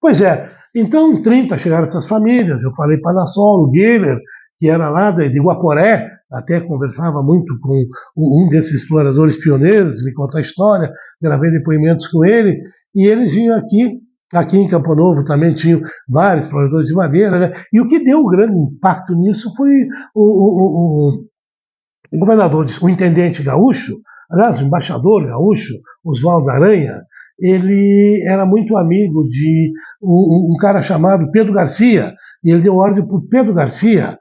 Pois é, então em 30 chegaram essas famílias, eu falei Panassolo, Guiller, que era lá de Guaporé, até conversava muito com um desses exploradores pioneiros, me contou a história, gravei depoimentos com ele, e eles vinham aqui em Campo Novo também tinham vários exploradores de madeira, né? E o que deu um grande impacto nisso foi o governador, o intendente gaúcho, aliás, o embaixador gaúcho, Oswaldo Aranha, ele era muito amigo de um cara chamado Pedro Garcia, e ele deu ordem para o Pedro Garcia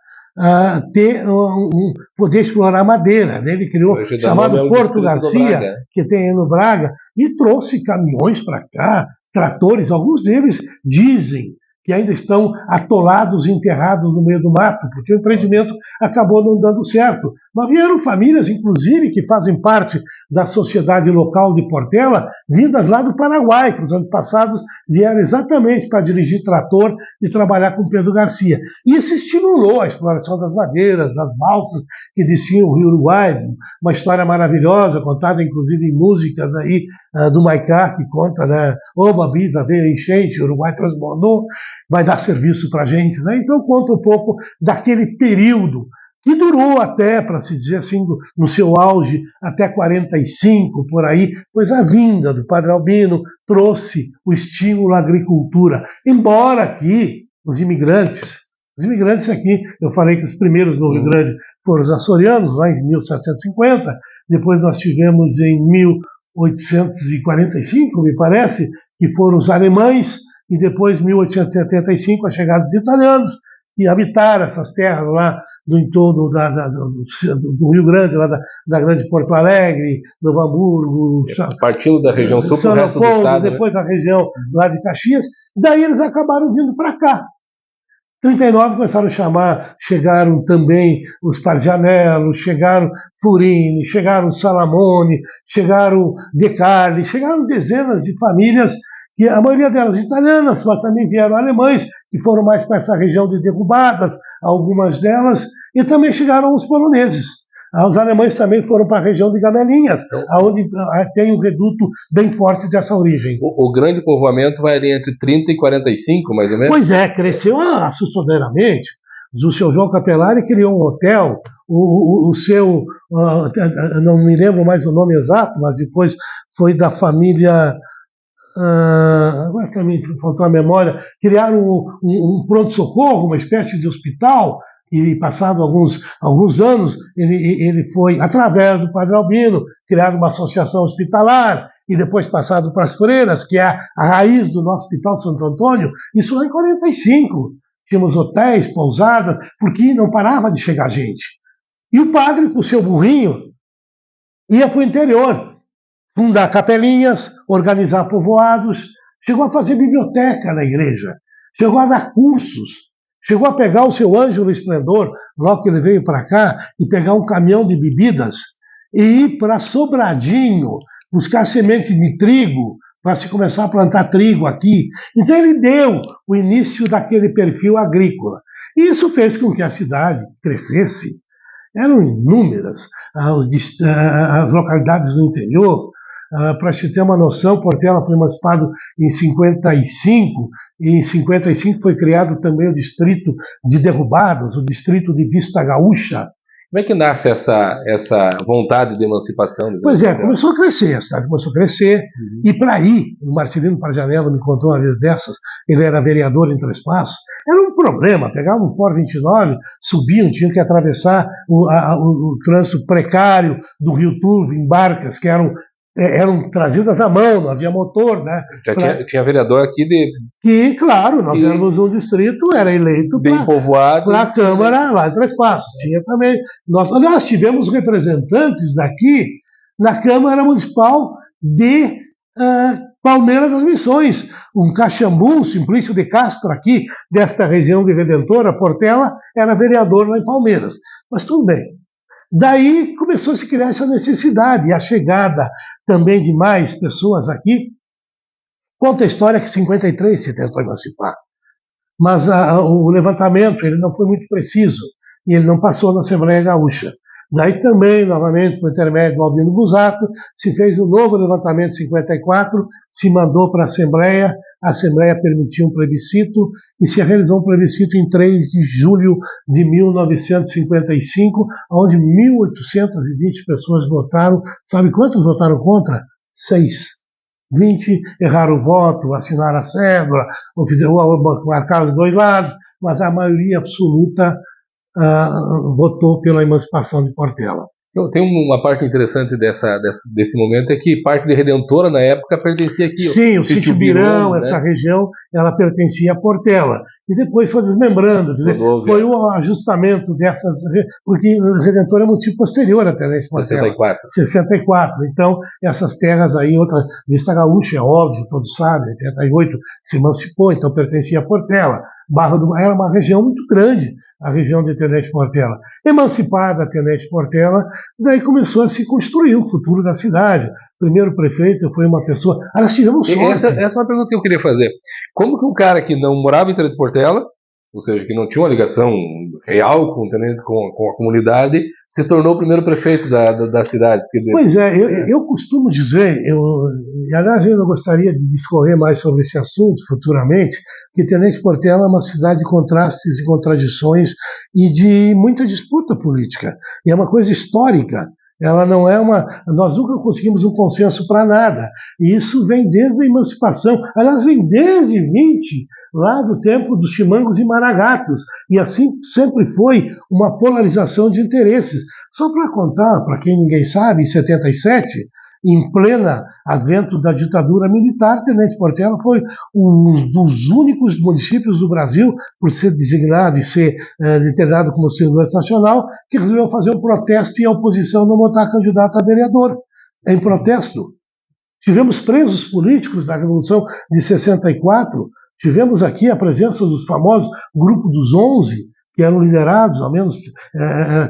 poder explorar madeira. Ele criou o chamado Porto Garcia, que tem aí no Braga, e trouxe caminhões para cá, tratores, alguns deles dizem que ainda estão atolados e enterrados no meio do mato, porque o empreendimento acabou não dando certo. Mas vieram famílias, inclusive, que fazem parte da sociedade local de Portela, vindas lá do Paraguai, que nos anos passados vieram exatamente para dirigir trator e trabalhar com Pedro Garcia. E isso estimulou a exploração das madeiras, das balsas que desciam o Rio Uruguai, uma história maravilhosa, contada inclusive em músicas aí do Maicá, que conta, né, Oba, Biva, veio a enchente, o Uruguai transbordou, vai dar serviço para a gente, né? Então conta um pouco daquele período que durou até, para se dizer assim, no seu auge, até 45, por aí, pois a vinda do Padre Albino trouxe o estímulo à agricultura. Embora aqui, os imigrantes aqui, eu falei que os primeiros no Rio Grande foram os açorianos, lá em 1750, depois nós tivemos em 1845, me parece, que foram os alemães, e depois, em 1875, a chegada dos italianos, que habitaram essas terras lá do entorno do Rio Grande, lá da grande Porto Alegre, Novo Hamburgo, partindo da região sul São Leopoldo, depois a região lá de Caxias, daí eles acabaram vindo para cá. Em 39 começaram a chamar, chegaram também os Parzianello, chegaram Furini, chegaram Salamone, chegaram De Carli, chegaram dezenas de famílias, que a maioria delas italianas, mas também vieram alemães, que foram mais para essa região de derrubadas, algumas delas, e também chegaram os poloneses. Os alemães também foram para a região de Gamelinhas, onde tem um reduto bem forte dessa origem. O grande povoamento vai ali entre 30 e 45, mais ou menos? Pois é, cresceu assustadoramente. O seu João Capelari criou um hotel, o seu, não me lembro mais o nome exato, mas depois foi da família... agora também faltou a memória, criaram um pronto-socorro, uma espécie de hospital, e passado alguns anos, ele foi, através do Padre Albino, criado uma associação hospitalar, e depois passado para as freiras, que é a raiz do nosso Hospital Santo Antônio, isso lá em 45. Tínhamos hotéis, pousadas, porque não parava de chegar gente. E o padre, com o seu burrinho, ia para o interior, fundar capelinhas, organizar povoados, chegou a fazer biblioteca na igreja, chegou a dar cursos, chegou a pegar o seu Ângelo Esplendor, logo que ele veio para cá, e pegar um caminhão de bebidas e ir para Sobradinho, buscar semente de trigo, para se começar a plantar trigo aqui. Então ele deu o início daquele perfil agrícola. E isso fez com que a cidade crescesse. Eram inúmeras as localidades do interior. Para se ter uma noção, Portela foi emancipado em 55, e em 55 foi criado também o distrito de Derrubadas, o distrito de Vista Gaúcha. Como é que nasce essa vontade de emancipação? Pois é, começou a crescer, a cidade começou a crescer, e para ir, o Marcelino Parzianello me contou uma vez dessas, ele era vereador em Três Passos, era um problema, pegavam um Ford 29, subiam, tinham que atravessar o trânsito precário do Rio Turvo em barcas que eram trazidas à mão, não havia motor, né? Já tinha vereador aqui que, claro, nós éramos um distrito, era eleito bem povoado para a Câmara lá de Três Passos. Tinha também. Nós tivemos representantes daqui na Câmara Municipal de Palmeira das Missões, um Caxambu, um Simplício de Castro aqui, desta região de Redentora, Portela, era vereador lá em Palmeiras. Mas tudo bem. Daí começou a se criar essa necessidade, e a chegada também de mais pessoas aqui. Conta a história que em 53 se tentou emancipar, mas o levantamento ele não foi muito preciso, e ele não passou na Assembleia Gaúcha. Daí também, novamente, por intermédio do Albino Busato, se fez um novo levantamento em 54, se mandou para a Assembleia permitiu um plebiscito, e se realizou um plebiscito em 3 de julho de 1955, onde 1.820 pessoas votaram. Sabe quantos votaram contra? 6. 20 erraram o voto, assinaram a cédula, ou marcaram os dois lados, mas a maioria absoluta votou pela emancipação de Portela. Tem uma parte interessante desse momento, é que parte de Redentora, na época, pertencia aqui. Sim, o Sítio Birão, né? Essa região, ela pertencia a Portela. E depois foi desmembrando, quer dizer, foi o ajustamento dessas... Porque Redentora é município posterior até, né? 64. Então, essas terras aí, outra Vista Gaúcha, é óbvio, todos sabem, 88 se emancipou, então pertencia a Portela. Barra do Mar era uma região muito grande, a região de Tenente Portela. Emancipada a Tenente Portela, daí começou a se construir o futuro da cidade. O primeiro prefeito foi uma pessoa... Nós tivemos sorte. Essa é uma pergunta que eu queria fazer. Como que um cara que não morava em Tenente Portela, ou seja, que não tinha uma ligação real com a comunidade, se tornou o primeiro prefeito da cidade? Pois é, eu costumo dizer, e aliás eu gostaria de discorrer mais sobre esse assunto futuramente, que Tenente Portela é uma cidade de contrastes e contradições e de muita disputa política. E é uma coisa histórica. Ela não é uma... Nós nunca conseguimos um consenso para nada. E isso vem desde a emancipação. Aliás, vem desde 20, lá do tempo dos Chimangos e Maragatos. E assim sempre foi uma polarização de interesses. Só para contar, para quem ninguém sabe, em 77, em plena advento da ditadura militar, Tenente Portela foi um dos únicos municípios do Brasil, por ser designado e ser determinado como segurança nacional, que resolveu fazer um protesto e a oposição não botar candidato a vereador. Em protesto. Tivemos presos políticos da Revolução de 64, tivemos aqui a presença dos famosos Grupo dos 11, que eram liderados, ao menos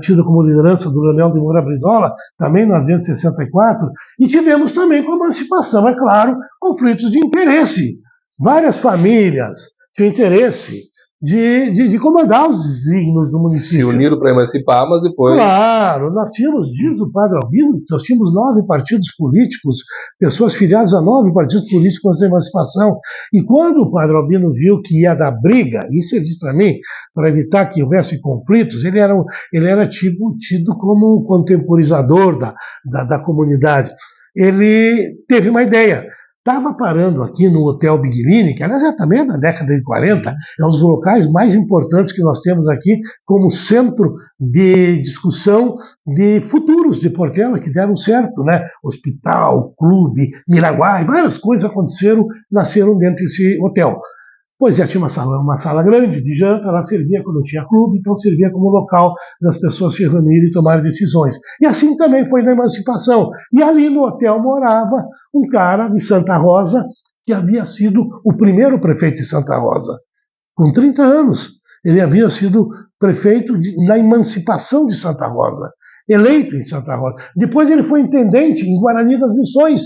tido como liderança do Leonel de Moura Brizola, também no advento de 64, e tivemos também com a emancipação, é claro, conflitos de interesse. Várias famílias tinham interesse de comandar os desígnios do município. Se uniram para emancipar, mas depois... Claro, nós tínhamos, diz o padre Albino, nós tínhamos 9 partidos políticos, pessoas filiadas a 9 partidos políticos antes da emancipação. E quando o padre Albino viu que ia dar briga, isso ele disse para mim, para evitar que houvesse conflitos, ele era tido como um contemporizador da comunidade. Ele teve uma ideia. Estava parando aqui no Hotel Biguilini, que aliás também é da década de 40, é um dos locais mais importantes que nós temos aqui como centro de discussão de futuros de Portela que deram certo, né? Hospital, clube, Miraguai, várias coisas aconteceram, nasceram dentro desse hotel. Pois é, tinha uma sala grande de janta, ela servia quando tinha clube, então servia como local das pessoas se reunirem e tomarem decisões. E assim também foi na emancipação. E ali no hotel morava um cara de Santa Rosa, que havia sido o primeiro prefeito de Santa Rosa. Com 30 anos, ele havia sido prefeito na emancipação de Santa Rosa, eleito em Santa Rosa. Depois ele foi intendente em Guarani das Missões.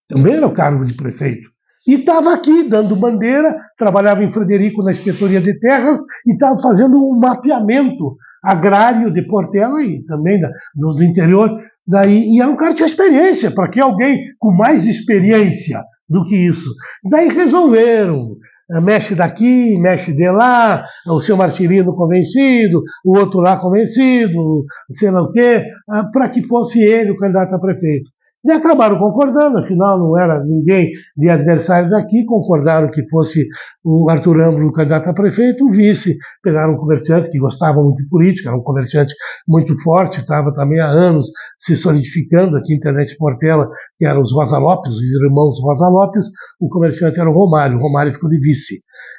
Também era o cargo de prefeito. E estava aqui, dando bandeira, trabalhava em Frederico na Inspetoria de Terras e estava fazendo um mapeamento agrário de Portela e também do interior. E era um cara que tinha experiência, para que alguém com mais experiência do que isso? Daí resolveram, mexe daqui, mexe de lá, o seu Marcelino convencido, o outro lá convencido, sei lá o quê, para que fosse ele o candidato a prefeito. E acabaram concordando, afinal não era ninguém de adversários aqui, concordaram que fosse o Arthur Ambro o candidato a prefeito, o vice. Pegaram um comerciante que gostava muito de política, era um comerciante muito forte, estava também há anos se solidificando aqui em Tenente Portela, que eram os Rosa Lopes, os irmãos Rosa Lopes, o comerciante era o Romário ficou de vice.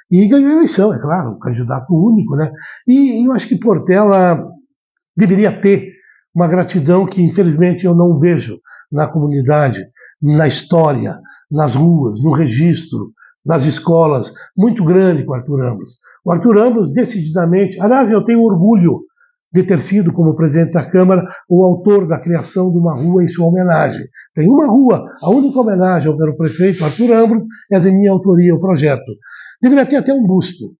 E ganhou a eleição, é claro, um candidato único, né? E eu acho que Portela deveria ter uma gratidão que infelizmente eu não vejo na comunidade, na história. nas ruas, no registro, nas escolas, muito grande com o Arthur Ambros. O Arthur Ambros, decididamente, aliás, eu tenho orgulho de ter sido, como presidente da Câmara, o autor da criação de uma rua em sua homenagem. Tem uma rua, a única homenagem ao prefeito Arthur Ambros é de minha autoria, o projeto. Deveria ter até um busto,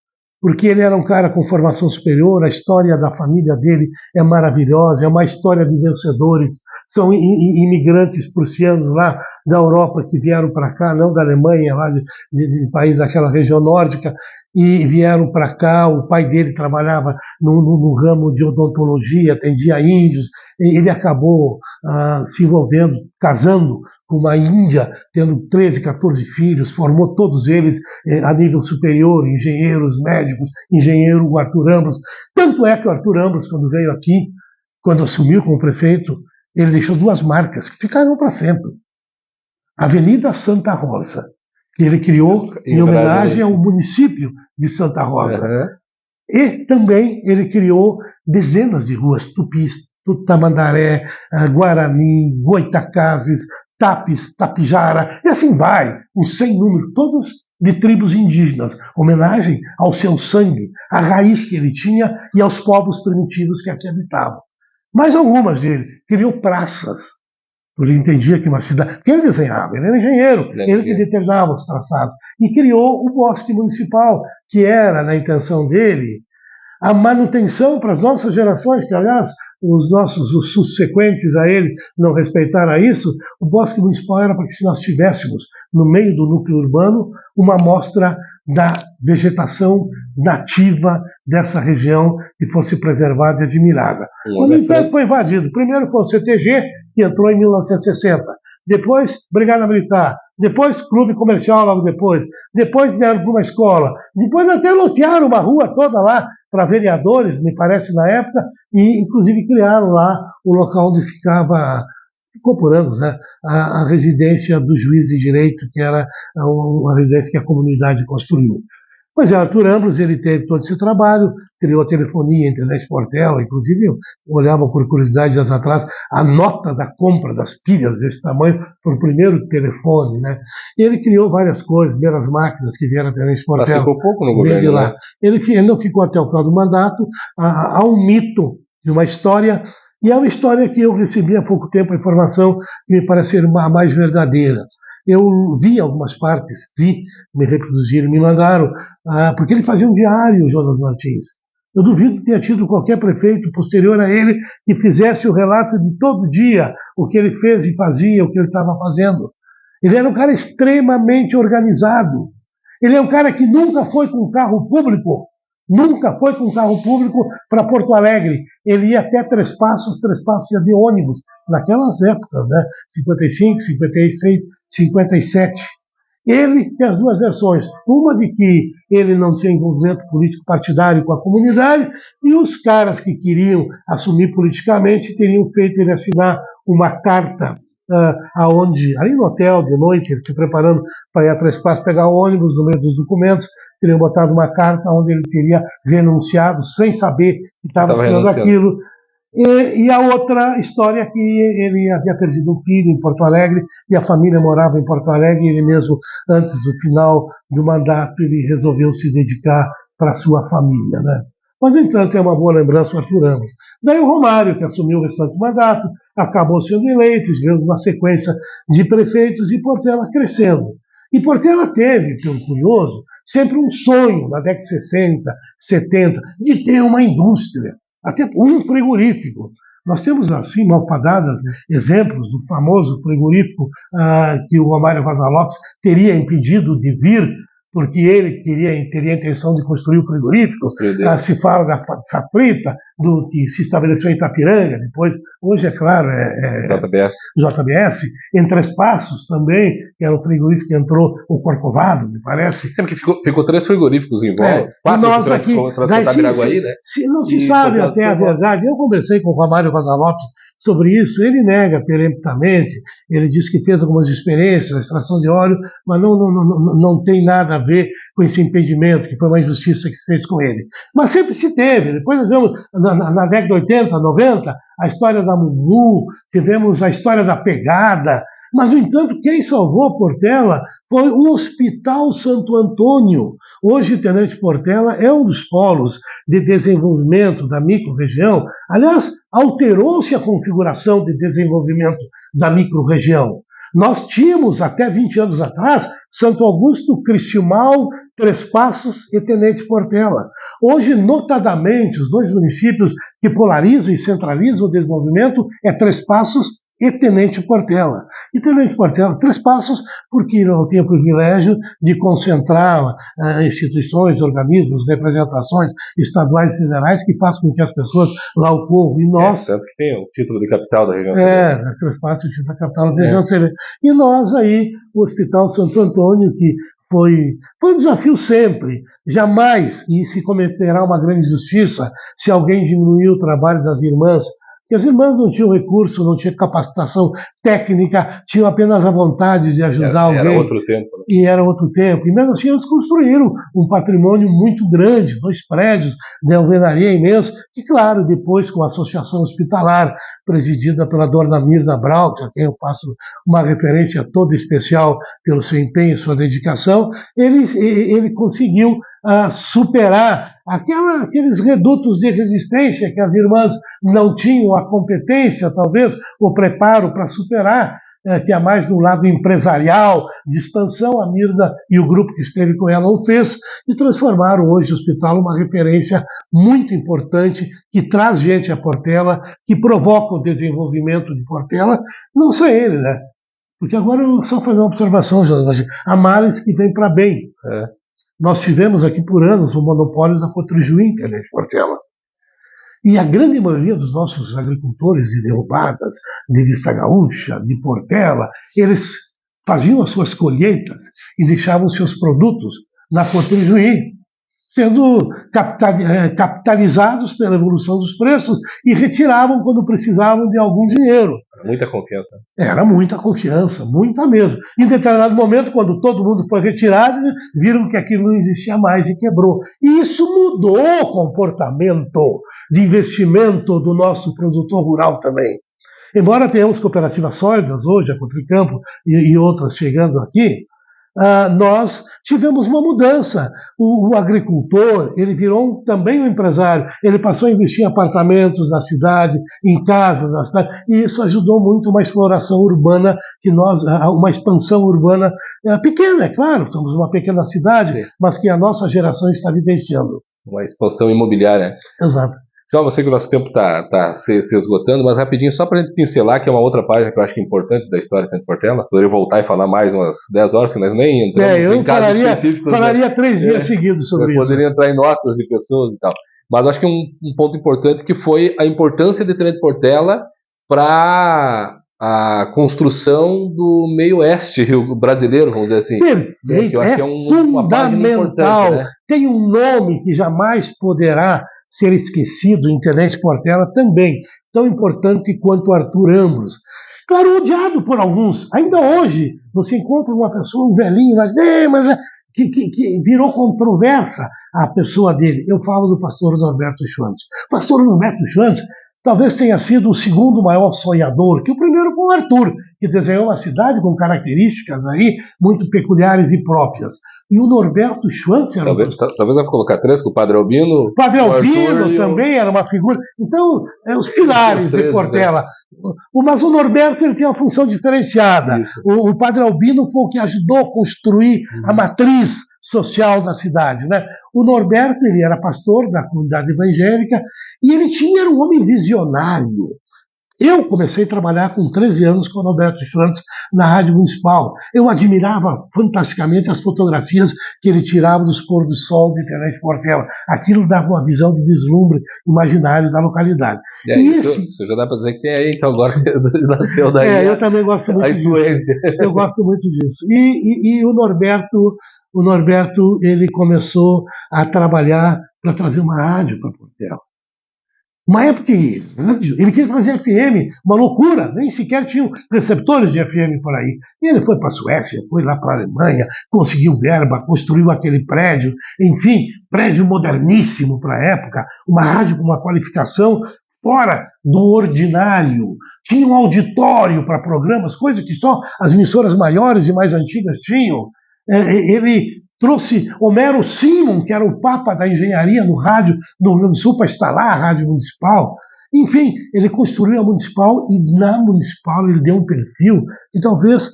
porque ele era um cara com formação superior, a história da família dele é maravilhosa, é uma história de vencedores, são imigrantes prussianos lá da Europa que vieram para cá, não da Alemanha, lá de país daquela região nórdica, e vieram para cá. O pai dele trabalhava no ramo de odontologia, atendia índios, ele acabou se envolvendo, casando com uma índia, tendo 13, 14 filhos, formou todos eles a nível superior, engenheiros, médicos, engenheiro o Arthur Ambros. Tanto é que o Arthur Ambros, quando veio aqui, quando assumiu como prefeito, ele deixou 2 marcas que ficaram para sempre. Avenida Santa Rosa, que ele criou em homenagem ao município de Santa Rosa. Uhum. E também ele criou dezenas de ruas, Tupis, Tamandaré, Guarani, Goitacazes, Tapes, Tapijara, e assim vai, um sem número, todas de tribos indígenas, homenagem ao seu sangue, à raiz que ele tinha e aos povos primitivos que aqui habitavam. Mais algumas dele, criou praças, porque ele entendia que uma cidade... Porque ele desenhava, ele era engenheiro, ele que determinava os traçados. E criou o bosque municipal, que era, na intenção dele, a manutenção para as nossas gerações, que, aliás, os subsequentes a ele não respeitaram isso. O bosque municipal era para que, se nós tivéssemos, no meio do núcleo urbano, uma amostra da vegetação nativa dessa região que fosse preservada e admirada. O entanto, foi invadido. Primeiro foi o CTG, que entrou em 1960. Depois, Brigada Militar. Depois, Clube Comercial, logo depois. Depois, deram para uma escola. Depois, até lotearam uma rua toda lá para vereadores, me parece, na época, e, inclusive, criaram lá o local onde ficou por anos, né, a residência do juiz de direito, que era uma residência que a comunidade construiu. Pois é, Arthur Ambros, ele teve todo esse trabalho, criou a telefonia, a internet Portela, inclusive eu olhava por curiosidade dias atrás a nota da compra das pilhas desse tamanho para o primeiro telefone, né? Ele criou várias coisas, primeiras máquinas que vieram a internet Portela. Mas ficou pouco no governo, lá. Né? Ele não ficou até o final do mandato. Há um mito de uma história, e é uma história que eu recebi há pouco tempo a informação que me parece ser a mais verdadeira. Eu vi algumas partes, me reproduziram, me mandaram, porque ele fazia um diário, Jonas Martins. Eu duvido que tenha tido qualquer prefeito posterior a ele que fizesse o relato de todo dia, o que ele fez e fazia, o que ele estava fazendo. Ele era um cara extremamente organizado. Ele é um cara que nunca foi com carro público, para Porto Alegre. Ele ia até Três Passos ia de ônibus, naquelas épocas, né? 55, 56, 57. Ele tem as 2 versões. Uma de que ele não tinha envolvimento político partidário com a comunidade, e os caras que queriam assumir politicamente teriam feito ele assinar uma carta ali no hotel, de noite, ele se preparando para ir a Três Passos pegar o ônibus. No meio dos documentos, teriam botado uma carta onde ele teria renunciado, sem saber que estava assinando aquilo. E a outra história é que ele havia perdido um filho em Porto Alegre, e a família morava em Porto Alegre, e ele mesmo, antes do final do mandato, ele resolveu se dedicar para a sua família, né? Mas, no entanto, é uma boa lembrança o Arthur Ambros. Daí o Romário, que assumiu o restante do mandato, acabou sendo eleito, tivemos uma sequência de prefeitos, e Portela crescendo. E Portela teve, pelo curioso, sempre um sonho, na década de 60, 70, de ter uma indústria, até um frigorífico. Nós temos, assim, malfadadas exemplos do famoso frigorífico que o Romário Vaz Lopes teria impedido de vir, porque ele teria a intenção de construir o frigorífico. Se fala da Saprita, que se estabeleceu em Itapiranga, depois, hoje, é claro, JBS. Em Três Passos também, que era o frigorífico que entrou, o Corcovado, me parece. É porque ficou 3 frigoríficos em volta, 4 nós aqui, Miraguaí, né? Não se sabe até a verdade. Eu conversei com o Romário Vaz Lopes sobre isso. Ele nega peremptamente, ele diz que fez algumas experiências, a extração de óleo, mas não tem nada a ver com esse impedimento, que foi uma injustiça que se fez com ele. Mas sempre se teve. Depois nós vemos, na década de 80, 90, a história da Mumu, tivemos a história da pegada. Mas, no entanto, quem salvou Portela foi o Hospital Santo Antônio. Hoje, Tenente Portela é um dos polos de desenvolvimento da microrregião. Aliás, alterou-se a configuração de desenvolvimento da microrregião. Nós tínhamos, até 20 anos atrás, Santo Augusto, Cristiumal, Três Passos e Tenente Portela. Hoje, notadamente, os dois municípios que polarizam e centralizam o desenvolvimento é Três Passos e Tenente Portela. E Tenente Portela, Três Passos, porque eu tenho o privilégio de concentrar instituições, organismos, representações estaduais e federais que fazem com que as pessoas lá ocorram. E nós... tanto que tem o título de capital da região Três Passos, o título da capital da região Serena. E nós aí, o Hospital Santo Antônio, que foi um desafio sempre, jamais, e se cometerá uma grande injustiça se alguém diminuir o trabalho das irmãs, porque as irmãs não tinham recurso, não tinham capacitação técnica, tinham apenas a vontade de ajudar alguém. Era outro tempo. Né? E era outro tempo. E mesmo assim eles construíram um patrimônio muito grande, 2 prédios de alvenaria imenso, que claro, depois com a Associação Hospitalar, presidida pela dona Mirna Braut, a quem eu faço uma referência toda especial pelo seu empenho e sua dedicação, ele conseguiu superar aqueles redutos de resistência que as irmãs não tinham a competência, talvez, o preparo para superar, que é mais do lado empresarial, de expansão. A Mirna e o grupo que esteve com ela o fez, e transformaram hoje o hospital uma referência muito importante, que traz gente a Portela, que provoca o desenvolvimento de Portela, não só ele, né? Porque agora eu só fazer uma observação, Jorge, há males que vêm para bem. Nós tivemos aqui por anos o monopólio da Cotrijuí, Tenente Portela. E a grande maioria dos nossos agricultores de derrubadas, de Vista Gaúcha, de Portela, eles faziam as suas colheitas e deixavam seus produtos na Cotrijuí, sendo capitalizados pela evolução dos preços e retiravam quando precisavam de algum dinheiro. Muita confiança. Era muita confiança, muita mesmo. Em determinado momento, quando todo mundo foi retirado, viram que aquilo não existia mais e quebrou. E isso mudou o comportamento de investimento do nosso produtor rural também. Embora tenhamos cooperativas sólidas hoje, a Cotricampo e outras chegando aqui, nós tivemos uma mudança. O agricultor, ele virou também um empresário, ele passou a investir em apartamentos na cidade, em casas na cidade, e isso ajudou muito uma exploração urbana, uma expansão urbana pequena, é claro, somos uma pequena cidade, sim, mas que a nossa geração está vivenciando. Uma expansão imobiliária. Exato. João, eu sei que o nosso tempo está se esgotando, mas rapidinho, só para a gente pincelar, que é uma outra página que eu acho que é importante da história de Portela. Poderia voltar e falar mais umas 10 horas, que nós nem entramos em casos específicos. Eu falaria 3 dias seguidos sobre isso. Poderia entrar em notas de pessoas e tal. Mas acho que um ponto importante que foi a importância de Tenente Portela para a construção do meio oeste brasileiro, vamos dizer assim. Perfeito, que eu acho que é fundamental. Né? Tem um nome que jamais poderá ser esquecido em Tenente Portela também, tão importante quanto Arthur Ambros. Claro, odiado por alguns. Ainda hoje, você encontra uma pessoa, um velhinho, que virou controversa a pessoa dele. Eu falo do pastor Norberto Schwantz. O pastor Norberto Schwantz talvez tenha sido o segundo maior sonhador, que o primeiro com o Arthur, que desenhou uma cidade com características aí muito peculiares e próprias. E o Norberto Schwantz... Talvez dá para colocar 3, com o Padre Albino. O Padre Albino também era uma figura. Então, os pilares de Portela. Né? Mas o Norberto ele tem uma função diferenciada. O Padre Albino foi o que ajudou a construir a matriz social da cidade. Né? O Norberto ele era pastor da comunidade evangélica e ele era um homem visionário. Eu comecei a trabalhar com 13 anos com o Norberto Schwantz na Rádio Municipal. Eu admirava fantasticamente as fotografias que ele tirava dos pôr do sol de Tenente Portela. Aquilo dava uma visão de vislumbre imaginário da localidade. Isso já dá para dizer que tem aí, que agora nasceu daí. Eu também gosto muito disso. Eu gosto muito disso. E o Norberto ele começou a trabalhar para trazer uma rádio para Portela. Uma época que ele queria trazer FM, uma loucura, nem sequer tinham receptores de FM por aí. E ele foi para a Suécia, foi lá para a Alemanha, conseguiu verba, construiu aquele prédio, enfim, prédio moderníssimo para a época, uma rádio com uma qualificação fora do ordinário. Tinha um auditório para programas, coisa que só as emissoras maiores e mais antigas tinham. Ele trouxe Homero Simon, que era o papa da engenharia no rádio no Rio Grande do Sul, para instalar a rádio municipal. Enfim, ele construiu a municipal e na municipal ele deu um perfil que talvez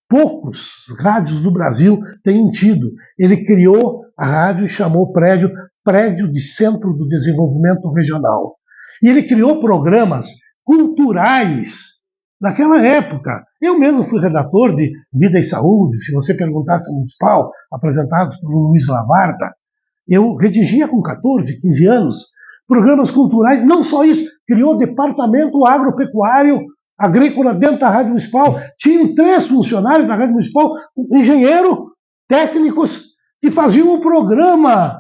poucos rádios do Brasil tenham tido. Ele criou a rádio e chamou o Prédio de Centro do Desenvolvimento Regional. E ele criou programas culturais naquela época. Eu mesmo fui redator de Vida e Saúde, se você perguntasse ao municipal, apresentados pelo Luiz Lavarda. Eu redigia com 14, 15 anos programas culturais. Não só isso, criou o Departamento Agropecuário Agrícola dentro da Rádio Municipal. Tinham 3 funcionários da Rádio Municipal, engenheiro, técnicos, que faziam o programa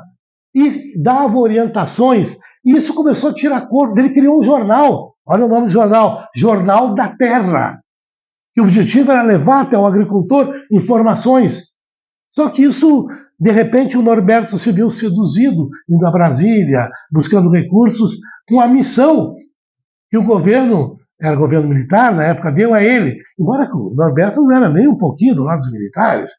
e davam orientações. E isso começou a tirar cor. Ele criou um jornal. Olha o nome do jornal. Jornal da Terra. Que o objetivo era levar até o agricultor informações. Só que isso, de repente, o Norberto se viu seduzido, indo a Brasília, buscando recursos, com a missão que o governo, era governo militar, na época, deu a ele. Embora o Norberto não era nem um pouquinho do lado dos militares.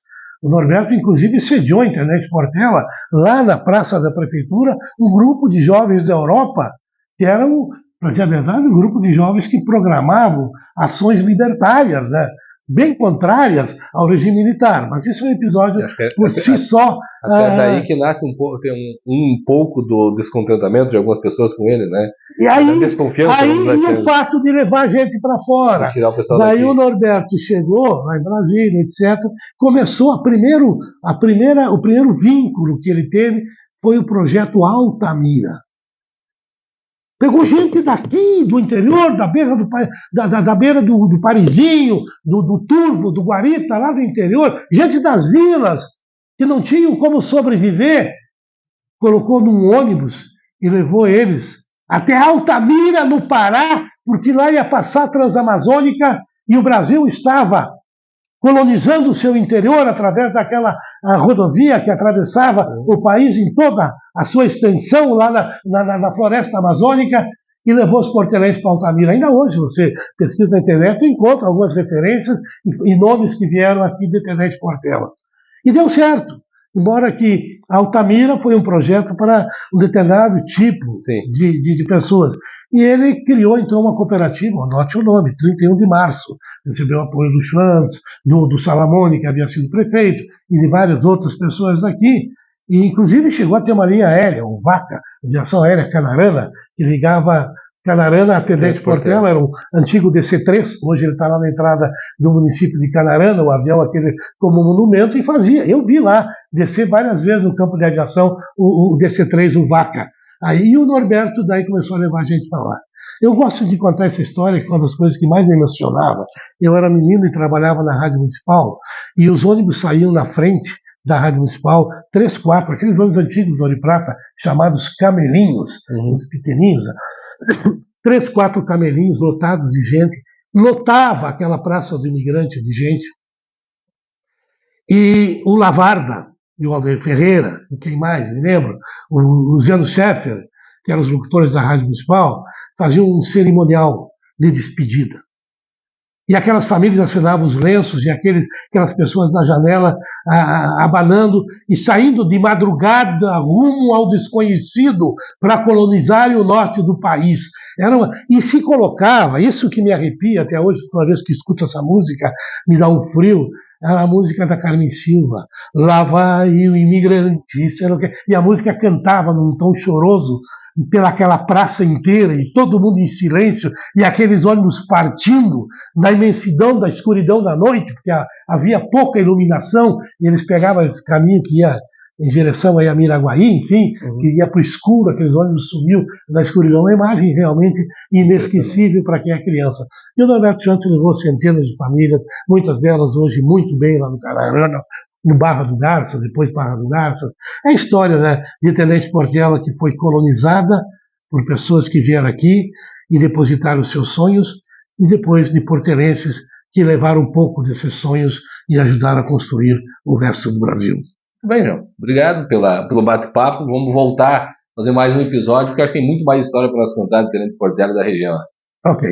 O Norberto, inclusive, sediou a Internet Portela, lá na Praça da Prefeitura, um grupo de jovens da Europa, que eram, para dizer a verdade, um grupo de jovens que programavam ações libertárias, né? Bem contrárias ao regime militar. Mas isso é um episódio por si só. Até daí que nasce tem um pouco do descontentamento de algumas pessoas com ele, né? E aí o fato de levar a gente para fora. Daí o Norberto chegou lá em Brasília, etc. Começou o primeiro vínculo que ele teve foi o projeto Altamira. Pegou gente daqui, do interior, da beira do Parizinho, do Turvo, do Guarita, lá do interior, gente das vilas, que não tinham como sobreviver, colocou num ônibus e levou eles até Altamira, no Pará, porque lá ia passar a Transamazônica e o Brasil estava colonizando o seu interior através daquela rodovia que atravessava o país em toda a sua extensão lá na floresta amazônica e levou os portelenses para Altamira. Ainda hoje você pesquisa na internet e encontra algumas referências e nomes que vieram aqui da Internet Portela. E deu certo, embora que Altamira foi um projeto para um determinado tipo de pessoas. E ele criou, então, uma cooperativa, anote o nome, 31 de Março. Recebeu apoio do Schwantz, do Salamone, que havia sido prefeito, e de várias outras pessoas daqui. E, inclusive, chegou a ter uma linha aérea, o VACA, Aviação Aérea Canarana, que ligava Canarana a Tenente Portela, era um antigo DC-3, hoje ele está lá na entrada do município de Canarana, o avião aquele como monumento, e fazia. Eu vi lá, descer várias vezes no campo de aviação, o DC-3, o VACA. Aí o Norberto daí começou a levar a gente para lá. Eu gosto de contar essa história, que foi uma das coisas que mais me emocionava. Eu era menino e trabalhava na Rádio Municipal, e os ônibus saíam na frente da Rádio Municipal, 3, 4, aqueles ônibus antigos do Ouro e Prata, chamados camelinhos, os pequenininhos, 3, 4 camelinhos lotados de gente, lotava aquela Praça do Imigrante de gente. E o Lavarda, e o Alder Ferreira, e quem mais, me lembro, o Luciano Scheffer, que eram os locutores da Rádio Municipal, faziam um cerimonial de despedida. E aquelas famílias assinavam os lenços e aquelas pessoas na janela abanando e saindo de madrugada rumo ao desconhecido para colonizar o norte do país. E se colocava, isso que me arrepia até hoje, toda vez que escuto essa música, me dá um frio, era a música da Carmen Silva. Lá vai o imigrante, e a música cantava num tom choroso, pelaquela praça inteira, e todo mundo em silêncio, e aqueles ônibus partindo na imensidão da escuridão da noite, porque havia pouca iluminação, e eles pegavam esse caminho que ia em direção a Miraguaí, enfim, que ia para o escuro, aqueles ônibus sumiu na escuridão. Uma imagem realmente inesquecível para quem é criança. E o Norberto Schwantz levou centenas de famílias, muitas delas hoje muito bem lá no Canarana, no Barra do Garças, depois Barra do Garças. É a história, né, de Tenente Portela, que foi colonizada por pessoas que vieram aqui e depositaram os seus sonhos, e depois de portelenses que levaram um pouco desses sonhos e ajudaram a construir o resto do Brasil. Bem, João, obrigado pelo bate-papo. Vamos voltar fazer mais um episódio, porque eu acho que tem muito mais história para nós contar do Tenente Portela da região. Ok.